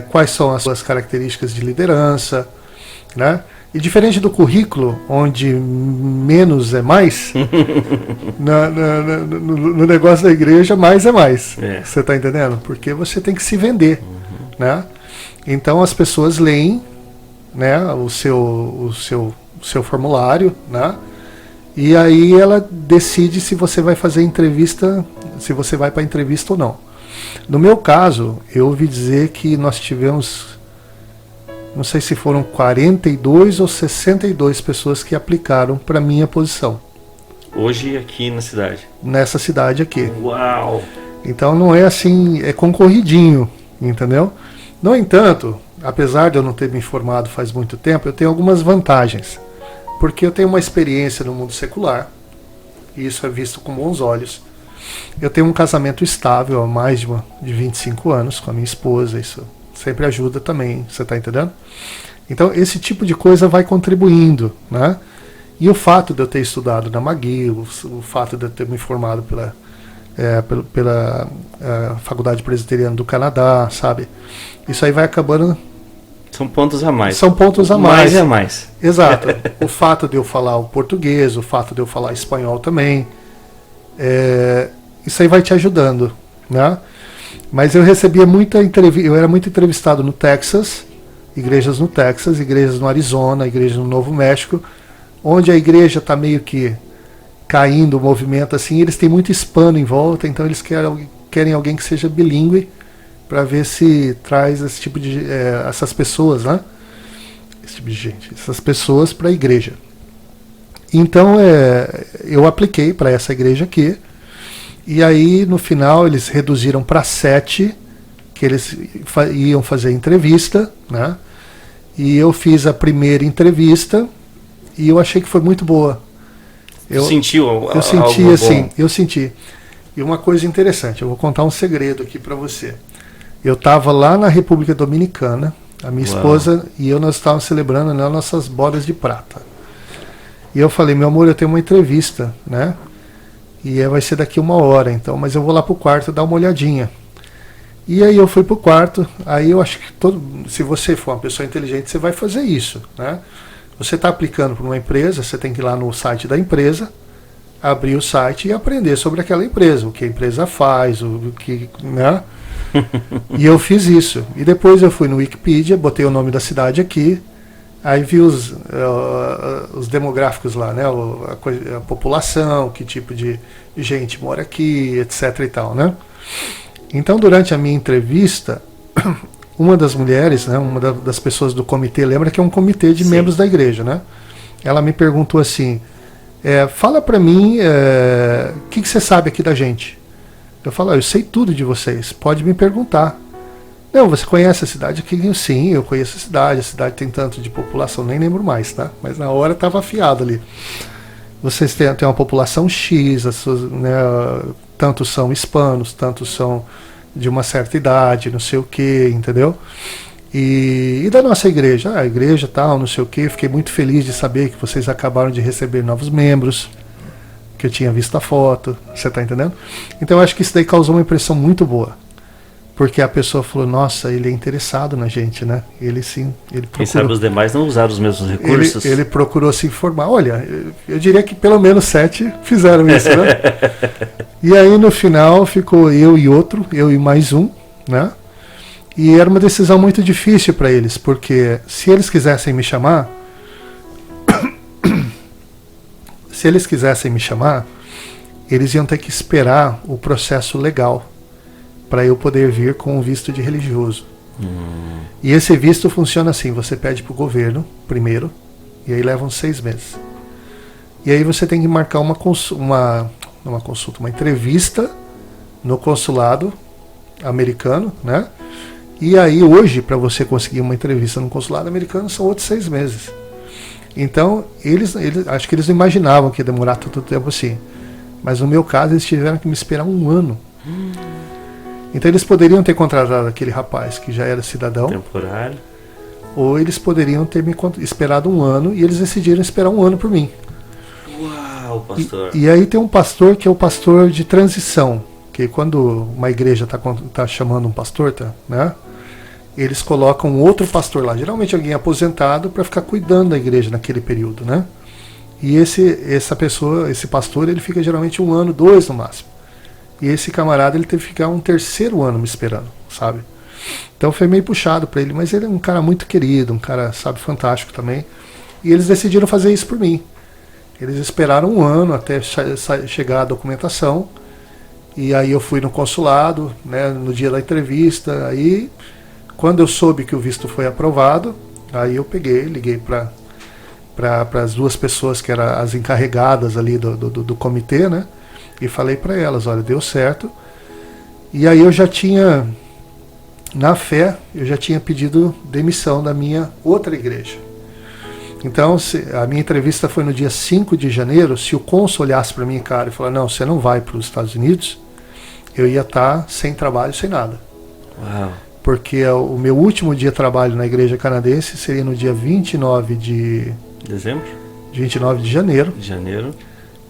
S2: quais são as suas características de liderança, né? E diferente do currículo, onde menos é mais, no negócio da igreja, mais é mais. Você está entendendo? Porque você tem que se vender, né? Então as pessoas leem, né, o seu formulário, né? E aí ela decide se você vai fazer entrevista, se você vai para entrevista ou não. No meu caso, eu ouvi dizer que nós tivemos, não sei se foram 42 ou 62 pessoas que aplicaram para minha posição.
S1: Hoje aqui na cidade?
S2: Nessa cidade aqui.
S1: Uau!
S2: Então não é assim, é concorridinho, entendeu? No entanto, apesar de eu não ter me formado faz muito tempo, eu tenho algumas vantagens. Porque eu tenho uma experiência no mundo secular, e isso é visto com bons olhos. Eu tenho um casamento estável há mais de 25 anos com a minha esposa, isso sempre ajuda também, você está entendendo? Então esse tipo de coisa vai contribuindo, né? E o fato de eu ter estudado na McGill, o fato de eu ter me formado pela Faculdade Presbiteriana do Canadá, sabe? Isso aí vai acabando...
S1: São pontos a mais.
S2: São pontos a mais.
S1: Mais é mais.
S2: Exato. O fato de eu falar o português, o fato de eu falar espanhol também, isso aí vai te ajudando, né? Mas eu recebia muita entrevista, eu era muito entrevistado no Texas, igrejas no Arizona, igrejas no Novo México, onde a igreja está meio que caindo o movimento assim, eles têm muito hispano em volta, então eles querem alguém que seja bilíngue para ver se traz esse tipo de essas pessoas, né? Esse tipo de gente, essas pessoas para a igreja. Então eu apliquei para essa igreja aqui, e aí no final eles reduziram para 7, que eles iam fazer entrevista, né? E eu fiz a primeira entrevista e eu achei que foi muito boa. Eu senti assim, eu senti. E uma coisa interessante, eu vou contar um segredo aqui para você. Eu estava lá na República Dominicana, a minha esposa e eu, nós estávamos celebrando, né, nossas bodas de prata. E eu falei, meu amor, eu tenho uma entrevista, né? E vai ser daqui 1 hora, então, mas eu vou lá pro quarto dar uma olhadinha. E aí eu fui pro quarto, aí eu acho que se você for uma pessoa inteligente, você vai fazer isso, né? Você está aplicando para uma empresa, você tem que ir lá no site da empresa, abrir o site e aprender sobre aquela empresa, o que a empresa faz, o que, né? E eu fiz isso. E depois eu fui no Wikipedia, botei o nome da cidade aqui, aí vi os demográficos lá, né? A população, que tipo de gente mora aqui, etc e tal, né? Então, durante a minha entrevista, uma das mulheres, né, uma das pessoas do comitê, lembra que é um comitê de membros da igreja, né? Ela me perguntou assim, fala pra mim o que você sabe aqui da gente. Eu falo, eu sei tudo de vocês, pode me perguntar. Não, você conhece a cidade aqui? Sim, eu conheço a cidade tem tanto de população, nem lembro mais, tá? Mas na hora estava afiado ali. Vocês têm uma população X, né, tantos são hispanos, tantos são de uma certa idade, não sei o que, entendeu? E da nossa igreja, a igreja tal, não sei o que, fiquei muito feliz de saber que vocês acabaram de receber novos membros, que eu tinha visto a foto, você tá entendendo? Então eu acho que isso daí causou uma impressão muito boa, porque a pessoa falou, nossa, ele é interessado na gente, né? Ele sim, ele procurou.
S1: Quem sabe os demais não usaram os mesmos recursos?
S2: Ele procurou se informar. Olha, eu diria que pelo menos 7 fizeram isso, né? E aí no final ficou eu e mais um, né? E era uma decisão muito difícil para eles, porque se eles quisessem me chamar, eles iam ter que esperar o processo legal para eu poder vir com o visto de religioso. E esse visto funciona assim, você pede para o governo primeiro, e aí levam 6 meses. E aí você tem que marcar uma entrevista no consulado, americano, né? E aí hoje, para você conseguir uma entrevista no consulado americano, são outros 6 meses. Então, eles acho que eles não imaginavam que ia demorar tanto tempo assim. Mas no meu caso, eles tiveram que me esperar 1 ano. Então, eles poderiam ter contratado aquele rapaz que já era cidadão.
S1: Temporário.
S2: Ou eles poderiam ter me esperado 1 ano, e eles decidiram esperar 1 ano por mim.
S1: Uau, pastor.
S2: E aí tem um pastor que é o pastor de transição, que quando uma igreja tá chamando um pastor, né? Eles colocam outro pastor lá, geralmente alguém aposentado, para ficar cuidando da igreja naquele período, né? E esse pastor, ele fica geralmente 1 ano, 2 no máximo. E esse camarada, ele teve que ficar um 3º ano me esperando, sabe? Então foi meio puxado para ele, mas ele é um cara muito querido, um cara, sabe, fantástico também. E eles decidiram fazer isso por mim. Eles esperaram 1 ano até chegar a documentação. E aí eu fui no consulado, né, no dia da entrevista. Aí, quando eu soube que o visto foi aprovado, aí eu liguei para as 2 pessoas que eram as encarregadas ali do comitê, né? E falei para elas, olha, deu certo. E aí eu já tinha, na fé, eu já tinha pedido demissão da minha outra igreja. Então, a minha entrevista foi no dia 5 de janeiro. Se o cônsul olhasse para mim, cara, e falar, não, você não vai para os Estados Unidos, eu ia estar sem trabalho, sem nada.
S1: Uau.
S2: Porque o meu último dia de trabalho na igreja canadense seria no dia 29 de...
S1: Dezembro?
S2: 29 de janeiro.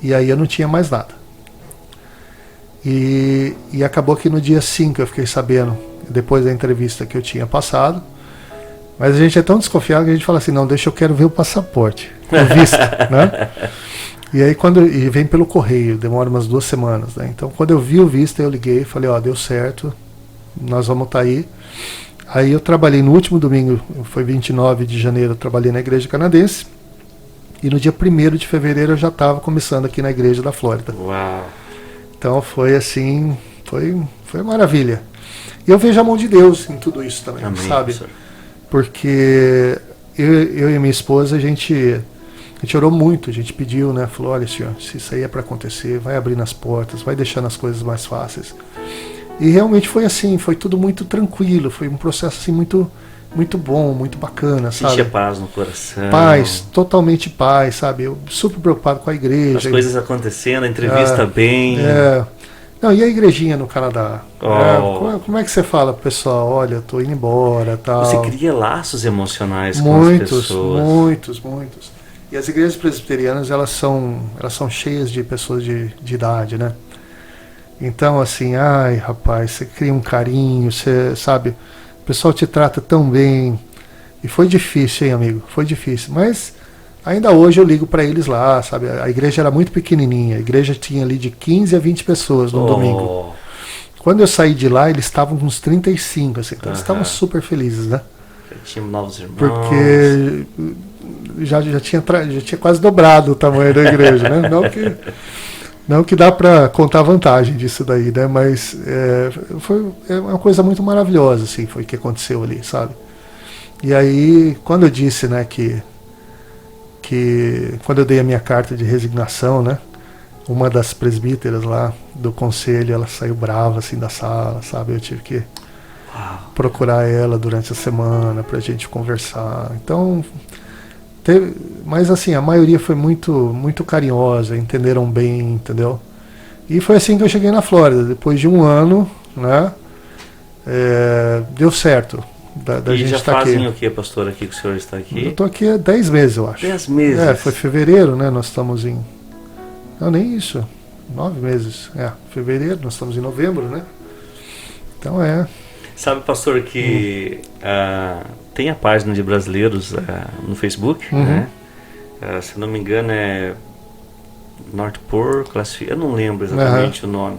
S2: E aí eu não tinha mais nada. E acabou que no dia 5 eu fiquei sabendo, depois da entrevista, que eu tinha passado. Mas a gente é tão desconfiado que a gente fala assim, não, eu quero ver o passaporte, o visto, né? E aí e vem pelo correio, demora umas 2 semanas, né? Então quando eu vi o visto, eu liguei e falei, ó, deu certo, nós vamos estar aí. Aí eu trabalhei no último domingo, foi 29 de janeiro, eu trabalhei na igreja canadense. E no dia 1º de fevereiro eu já estava começando aqui na igreja da Flórida.
S1: Uau!
S2: Então foi assim, foi maravilha. E eu vejo a mão de Deus em tudo isso também,
S1: amém,
S2: sabe?
S1: Professor.
S2: Porque eu e minha esposa, a gente orou muito, a gente pediu, né? Falou, olha, Senhor, se isso aí é para acontecer, vai abrindo as portas, vai deixando as coisas mais fáceis. E realmente foi assim, foi tudo muito tranquilo, foi um processo assim muito, muito bom, muito bacana, sabe?
S1: Sentia paz no coração.
S2: Paz, totalmente paz, sabe? Eu super preocupado com a igreja.
S1: As coisas acontecendo, a entrevista bem.
S2: Não, e a igrejinha no Canadá?
S1: Oh.
S2: Como é que você fala pro pessoal, olha, eu tô indo embora, tal?
S1: Você cria laços emocionais com as pessoas.
S2: Muitos. E as igrejas presbiterianas, elas são cheias de pessoas de idade, né? Então, assim, ai, rapaz, você cria um carinho, você, sabe, o pessoal te trata tão bem. E foi difícil, hein, amigo? Foi difícil. Mas ainda hoje eu ligo para eles lá, sabe? A igreja era muito pequenininha. A igreja tinha ali de 15 a 20 pessoas no domingo. Quando eu saí de lá, eles estavam com uns 35, assim. Então eles estavam super felizes, né?
S1: Tinha novos irmãos.
S2: Porque já tinha quase dobrado o tamanho da igreja, né? Não que dá para contar a vantagem disso daí, né? Mas foi uma coisa muito maravilhosa, assim, foi o que aconteceu ali, sabe? E aí, quando eu disse, né, que quando eu dei a minha carta de resignação, né, uma das presbíteras lá do conselho, ela saiu brava, assim, da sala, sabe? Eu tive que procurar ela durante a semana pra gente conversar. Então, mas assim, a maioria foi muito, muito carinhosa, entenderam bem, entendeu? E foi assim que eu cheguei na Flórida. Depois de 1 ano, né, deu certo. Da
S1: e
S2: gente
S1: já
S2: tá
S1: fazem
S2: aqui.
S1: o que, pastor, aqui que o senhor está aqui?
S2: Eu tô aqui há 10 meses, eu acho.
S1: 10 meses?
S2: Foi fevereiro, né? Nós estamos em... Não, nem isso. 9 meses. Fevereiro, nós estamos em novembro, né? Então
S1: Sabe, pastor, que tem a página de brasileiros no Facebook, né? Se não me engano é Northport Classifica, eu não lembro exatamente o nome.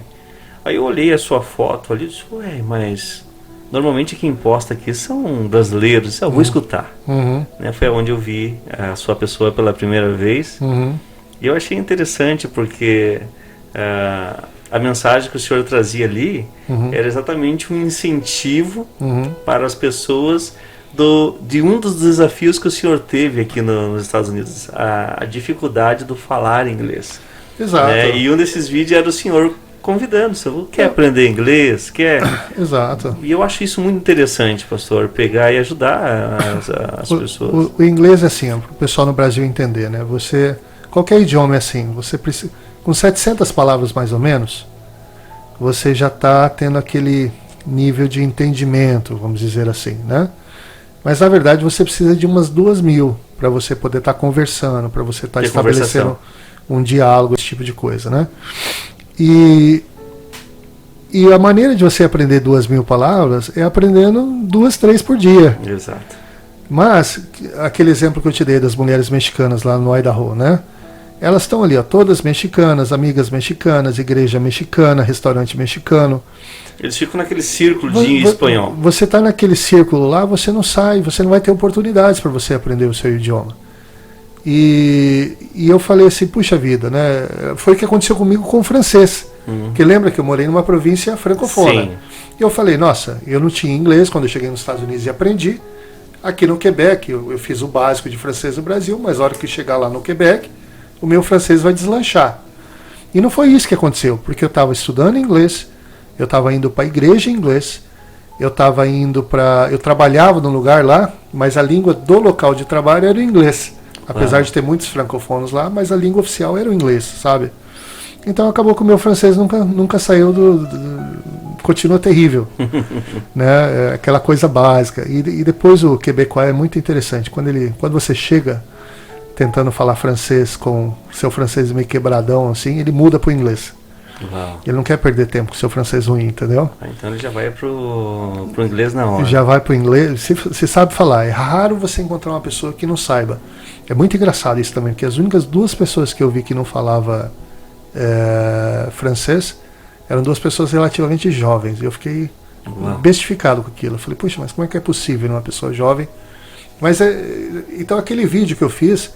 S1: Aí eu olhei a sua foto ali e disse, mas normalmente quem posta aqui são brasileiros, eu vou escutar. Né? Foi onde eu vi a sua pessoa pela primeira vez. E eu achei interessante porque a mensagem que o senhor trazia ali era exatamente um incentivo para as pessoas de um dos desafios que o senhor teve aqui nos Estados Unidos, a dificuldade do falar inglês.
S2: Exato.
S1: E um desses vídeos era o senhor convidando. Se você quer aprender inglês, quer...
S2: Exato.
S1: E eu acho isso muito interessante, pastor, pegar e ajudar as pessoas.
S2: O inglês é assim, para o pessoal no Brasil entender, né? Qualquer idioma é assim, você precisa, com 700 palavras mais ou menos, você já está tendo aquele nível de entendimento, vamos dizer assim, né? Mas na verdade você precisa de umas 2.000 para você poder estar conversando, para você estar estabelecendo um diálogo, esse tipo de coisa, né? E a maneira de você aprender 2.000 palavras é aprendendo 2, 3 por dia.
S1: Exato.
S2: Mas, aquele exemplo que eu te dei das mulheres mexicanas lá no Idaho, né? Elas estão ali, ó, todas mexicanas, amigas mexicanas, igreja mexicana, restaurante mexicano.
S1: Eles ficam naquele círculo de espanhol.
S2: Você está naquele círculo lá, você não sai, você não vai ter oportunidades para você aprender o seu idioma. E eu falei assim, puxa vida, né? Foi o que aconteceu comigo com o francês. Porque lembra que eu morei numa província francofona. Sim. E eu falei, nossa, eu não tinha inglês quando eu cheguei nos Estados Unidos e aprendi. Aqui no Quebec, eu fiz o básico de francês no Brasil, mas na hora que chegar lá no Quebec, o meu francês vai deslanchar. E não foi isso que aconteceu, porque eu estava estudando inglês, eu estava indo para a igreja em inglês, eu trabalhava num lugar lá, mas a língua do local de trabalho era o inglês. Apesar de ter muitos francofonos lá, mas a língua oficial era o inglês, sabe? Então acabou que o meu francês nunca saiu continua terrível. Né? Aquela coisa básica. E depois o quebecois é muito interessante. Quando você chega tentando falar francês com seu francês meio quebradão, assim, ele muda pro inglês. Uau. Ele não quer perder tempo com seu francês ruim, entendeu?
S1: Então ele já vai pro inglês na hora.
S2: Já vai pro inglês. Se sabe falar. É raro você encontrar uma pessoa que não saiba. É muito engraçado isso também, porque as únicas 2 pessoas que eu vi que não falava francês eram 2 pessoas relativamente jovens. E eu fiquei bestificado com aquilo. Eu falei, puxa, mas como é que é possível uma pessoa jovem? Mas então aquele vídeo que eu fiz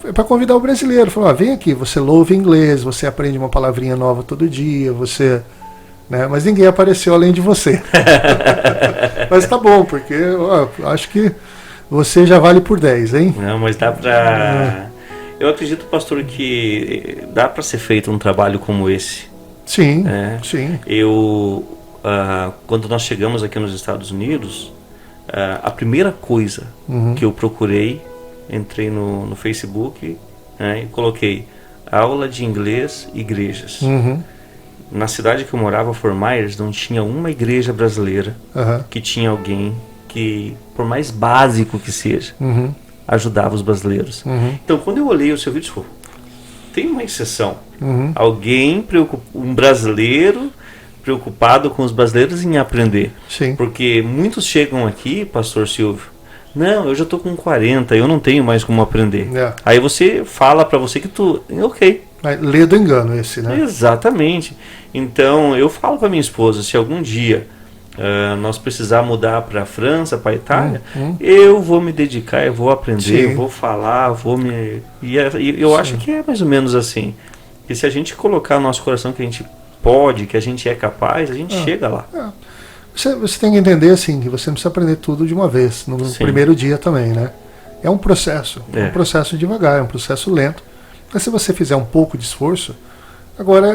S2: é para convidar o brasileiro. Falar, vem aqui, você louva inglês, você aprende uma palavrinha nova todo dia, você... Né? Mas ninguém apareceu além de você. Mas tá bom, porque acho que você já vale por 10, hein?
S1: Não, mas dá para... Eu acredito, pastor, que dá para ser feito um trabalho como esse.
S2: Sim, sim.
S1: Quando nós chegamos aqui nos Estados Unidos, a primeira coisa que eu procurei, entrei no Facebook, né, e coloquei aula de inglês, igrejas. Na cidade que eu morava, Fort Myers, não tinha uma igreja brasileira que tinha alguém que, por mais básico que seja, ajudava os brasileiros. Então, quando eu olhei o seu vídeo, tem uma exceção. Alguém, um brasileiro preocupado com os brasileiros em aprender.
S2: Sim.
S1: Porque muitos chegam aqui, pastor Silvio, não, eu já estou com 40, eu não tenho mais como aprender. Aí você fala para você que ok.
S2: Lê do engano esse, né?
S1: Exatamente. Então, eu falo para minha esposa, se algum dia nós precisar mudar para a França, para a Itália, eu vou me dedicar, eu vou aprender, eu vou falar, E eu acho que é mais ou menos assim. Que se a gente colocar no nosso coração que a gente pode, que a gente é capaz, a gente chega lá.
S2: Você tem que entender assim, que você não precisa aprender tudo de uma vez, no primeiro dia também, né? É um processo, um processo devagar, é um processo lento. Mas se você fizer um pouco de esforço... Agora,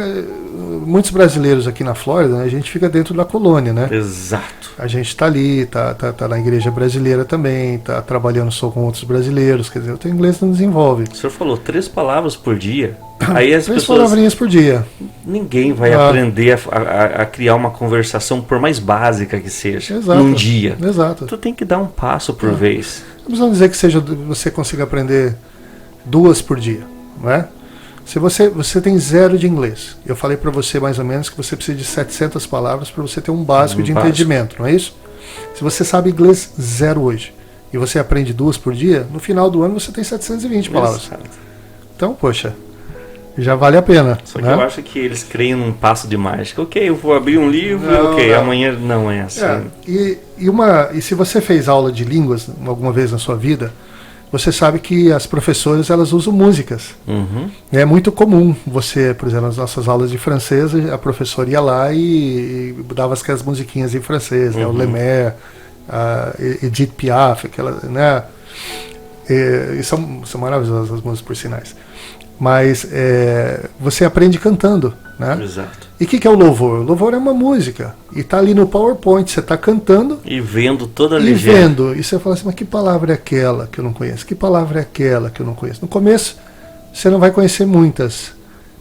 S2: muitos brasileiros aqui na Flórida, né, a gente fica dentro da colônia, né?
S1: Exato.
S2: A gente está ali, tá na igreja brasileira também, tá trabalhando só com outros brasileiros, quer dizer, o teu inglês não desenvolve.
S1: O senhor falou 3 palavras por dia, aí as
S2: 3
S1: pessoas...
S2: palavrinhas por dia.
S1: Ninguém vai aprender a criar uma conversação, por mais básica que seja, num dia.
S2: Exato.
S1: Tu tem que dar um passo por vez.
S2: Não precisamos dizer que você consiga aprender 2 por dia, não é? Se você tem 0 de inglês, eu falei para você mais ou menos que você precisa de 700 palavras para você ter um básico de entendimento, não é isso? Se você sabe inglês 0 hoje e você aprende 2 por dia, no final do ano você tem 720 palavras. Exato. Então, poxa, já vale a pena.
S1: Só que eu acho que eles creem num passo de mágica. Ok, eu vou abrir um livro, não. Amanhã não é assim.
S2: E se você fez aula de línguas alguma vez na sua vida, você sabe que as professoras elas usam músicas. É muito comum você, por exemplo, nas nossas aulas de francês, a professora ia lá e dava aquelas musiquinhas em francês, né? O Le Maire, a Edith Piaf, né? E são maravilhosas as músicas, por sinais. Mas você aprende cantando. né?
S1: Exato.
S2: E o que é o louvor? O louvor é uma música. E está ali no PowerPoint, você está cantando.
S1: E vendo toda a
S2: E
S1: legenda.
S2: vendo. E você fala assim, mas que palavra é aquela que eu não conheço? Que palavra é aquela que eu não conheço? No começo, você não vai conhecer muitas.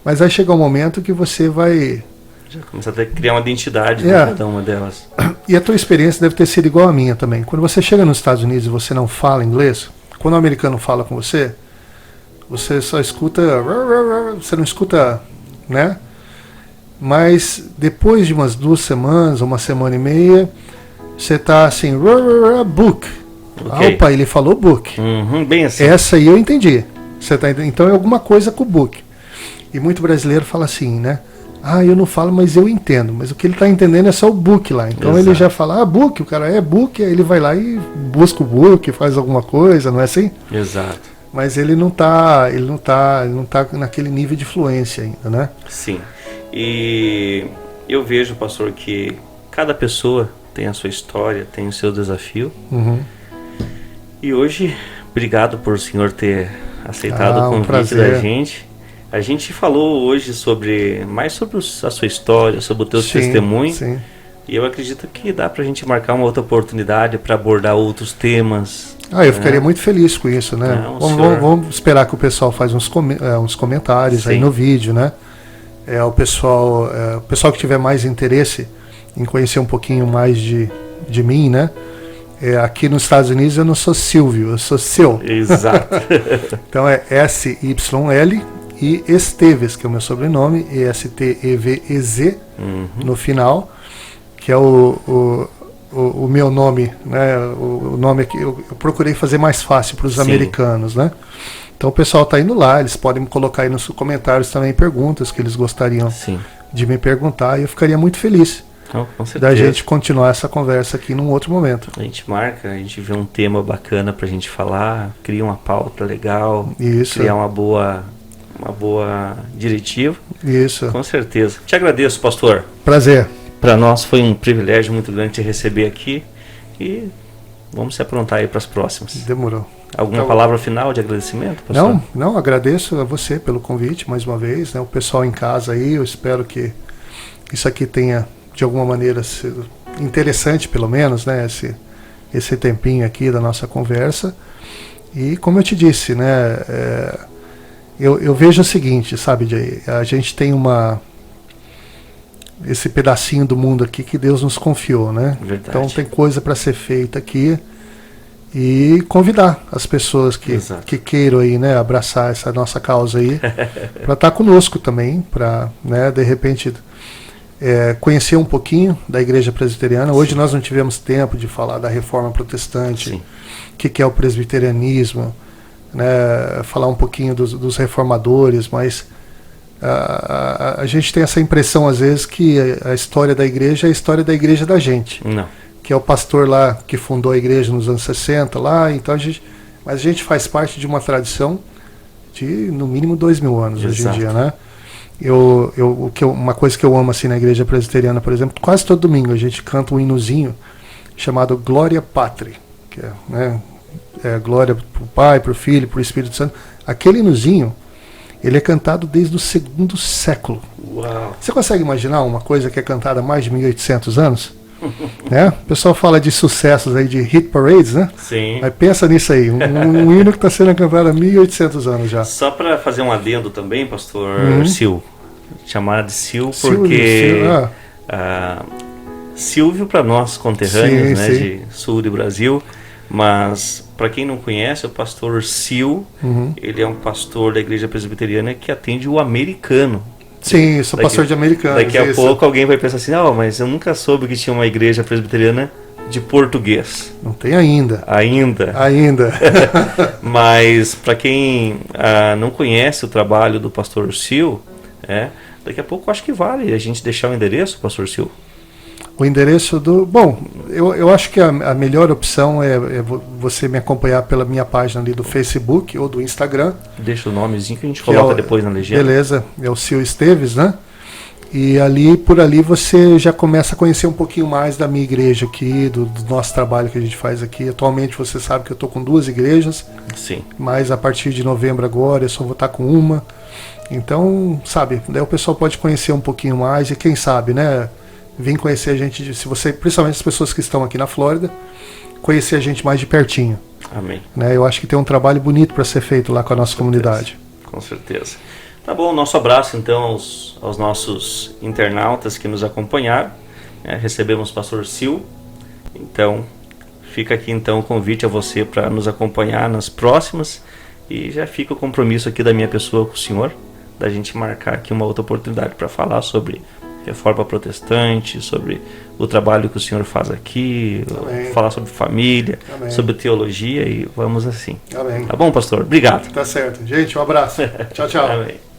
S2: Mas vai chegar um momento que você vai...
S1: Já começa a criar uma identidade de cada uma delas.
S2: E a tua experiência deve ter sido igual à minha também. Quando você chega nos Estados Unidos e você não fala inglês, quando o americano fala com você, você só escuta... Você não escuta, né? Mas depois de umas 2 semanas, uma semana e meia, você tá assim, book.
S1: Okay.
S2: Opa, ele falou book.
S1: Bem assim.
S2: Essa aí eu entendi. Você tá, então é alguma coisa com o book. E muito brasileiro fala assim, né? Eu não falo, mas eu entendo. Mas o que ele está entendendo é só o book lá. Então Exato. Ele já fala, book, o cara é book, aí ele vai lá e busca o book, faz alguma coisa, não é assim?
S1: Exato.
S2: Mas ele não tá naquele nível de fluência ainda, né?
S1: Sim. E eu vejo, pastor, que cada pessoa tem a sua história, tem o seu desafio. E hoje, obrigado por o senhor ter aceitado o convite da gente. A gente falou hoje mais sobre a sua história, sobre o teu testemunho.
S2: Sim.
S1: E eu acredito que dá pra gente marcar uma outra oportunidade para abordar outros temas.
S2: Eu ficaria muito feliz com isso, né? Vamos esperar que o pessoal faça uns comentários aí no vídeo, né? O pessoal que tiver mais interesse em conhecer um pouquinho mais de mim, né? Aqui nos Estados Unidos eu não sou Silvio, eu sou Sil.
S1: Exato.
S2: Então é SYL e Esteves, que é o meu sobrenome, ESTEVEZ no final, que é o meu nome, né? O nome que eu procurei fazer mais fácil para os americanos, né? Então o pessoal está indo lá, eles podem me colocar aí nos comentários também perguntas que eles gostariam de me perguntar, e eu ficaria muito feliz da gente continuar essa conversa aqui num outro momento.
S1: A gente marca, a gente vê um tema bacana pra gente falar, cria uma pauta legal, criar uma boa diretiva.
S2: Isso.
S1: Com certeza. Te agradeço, pastor.
S2: Prazer.
S1: Para nós foi um privilégio muito grande te receber aqui e vamos se aprontar aí para as próximas.
S2: Demorou.
S1: Alguma palavra final de agradecimento, pastor?
S2: Não, agradeço a você pelo convite mais uma vez, né? O pessoal em casa aí, eu espero que isso aqui tenha de alguma maneira sido interessante, pelo menos, né? Esse tempinho aqui da nossa conversa. E como eu te disse, né? Eu vejo o seguinte, sabe, Jay? A gente tem esse pedacinho do mundo aqui que Deus nos confiou, né?
S1: Verdade.
S2: Então tem coisa para ser feita aqui e convidar as pessoas que queiram aí, né, abraçar essa nossa causa aí, para estar conosco também, para, né, de repente conhecer um pouquinho da Igreja Presbiteriana. Hoje nós não tivemos tempo de falar da Reforma Protestante, o que é o presbiterianismo, né, falar um pouquinho dos reformadores, mas a gente tem essa impressão às vezes que a história da igreja é a história da igreja da gente.
S1: Não.
S2: Que é o pastor lá que fundou a igreja nos anos 60 lá, então mas a gente faz parte de uma tradição de no mínimo 2000 anos hoje em dia, né? Uma coisa que eu amo assim na Igreja Presbiteriana, por exemplo, quase todo domingo a gente canta um hinozinho chamado Gloria Patri, que é, né, glória para o Pai, para o Filho, para o Espírito Santo. Aquele hinozinho, ele é cantado desde o 2º século.
S1: Uau.
S2: Você consegue imaginar uma coisa que é cantada há mais de 1800 anos? Né? O pessoal fala de sucessos aí, de hit parades, né?
S1: Sim.
S2: Mas pensa nisso aí, um hino que está sendo cantado há 1800 anos já.
S1: Só para fazer um adendo também, pastor Sil, chamar de Sil porque Silvio para nós conterrâneos, né, de sul do Brasil, mas para quem não conhece, o pastor Sil, ele é um pastor da Igreja Presbiteriana que atende o americano.
S2: Sim, eu sou pastor de americanos.
S1: Daqui a pouco alguém vai pensar assim, mas eu nunca soube que tinha uma igreja presbiteriana de português.
S2: Não tem ainda.
S1: Ainda. Mas para quem não conhece o trabalho do pastor Sil, daqui a pouco acho que vale a gente deixar o endereço, pastor Sil.
S2: O endereço Bom, eu acho que a melhor opção é você me acompanhar pela minha página ali do Facebook ou do Instagram.
S1: Deixa o nomezinho que a gente coloca depois na legenda.
S2: Beleza, é o Sil Esteves, né? E por ali você já começa a conhecer um pouquinho mais da minha igreja aqui, do nosso trabalho que a gente faz aqui. Atualmente você sabe que eu estou com 2 igrejas.
S1: Sim.
S2: Mas a partir de novembro agora eu só vou estar com uma. Então, sabe, daí o pessoal pode conhecer um pouquinho mais e quem sabe, né, vir conhecer a gente, se você, principalmente as pessoas que estão aqui na Flórida, conhecer a gente mais de pertinho.
S1: Amém.
S2: Né, eu acho que tem um trabalho bonito para ser feito lá com a nossa comunidade.
S1: Com certeza. Tá bom, nosso abraço então aos nossos internautas que nos acompanharam. Recebemos o pastor Sil. Então, fica aqui então o convite a você para nos acompanhar nas próximas. E já fica o compromisso aqui da minha pessoa com o senhor, da gente marcar aqui uma outra oportunidade para falar sobre reforma protestante, sobre o trabalho que o senhor faz aqui,
S2: Amém.
S1: Falar sobre família,
S2: Amém.
S1: sobre teologia e vamos assim.
S2: Amém.
S1: Tá bom, pastor? Obrigado.
S2: Tá certo. Gente, um abraço. Tchau, tchau.
S1: Amém.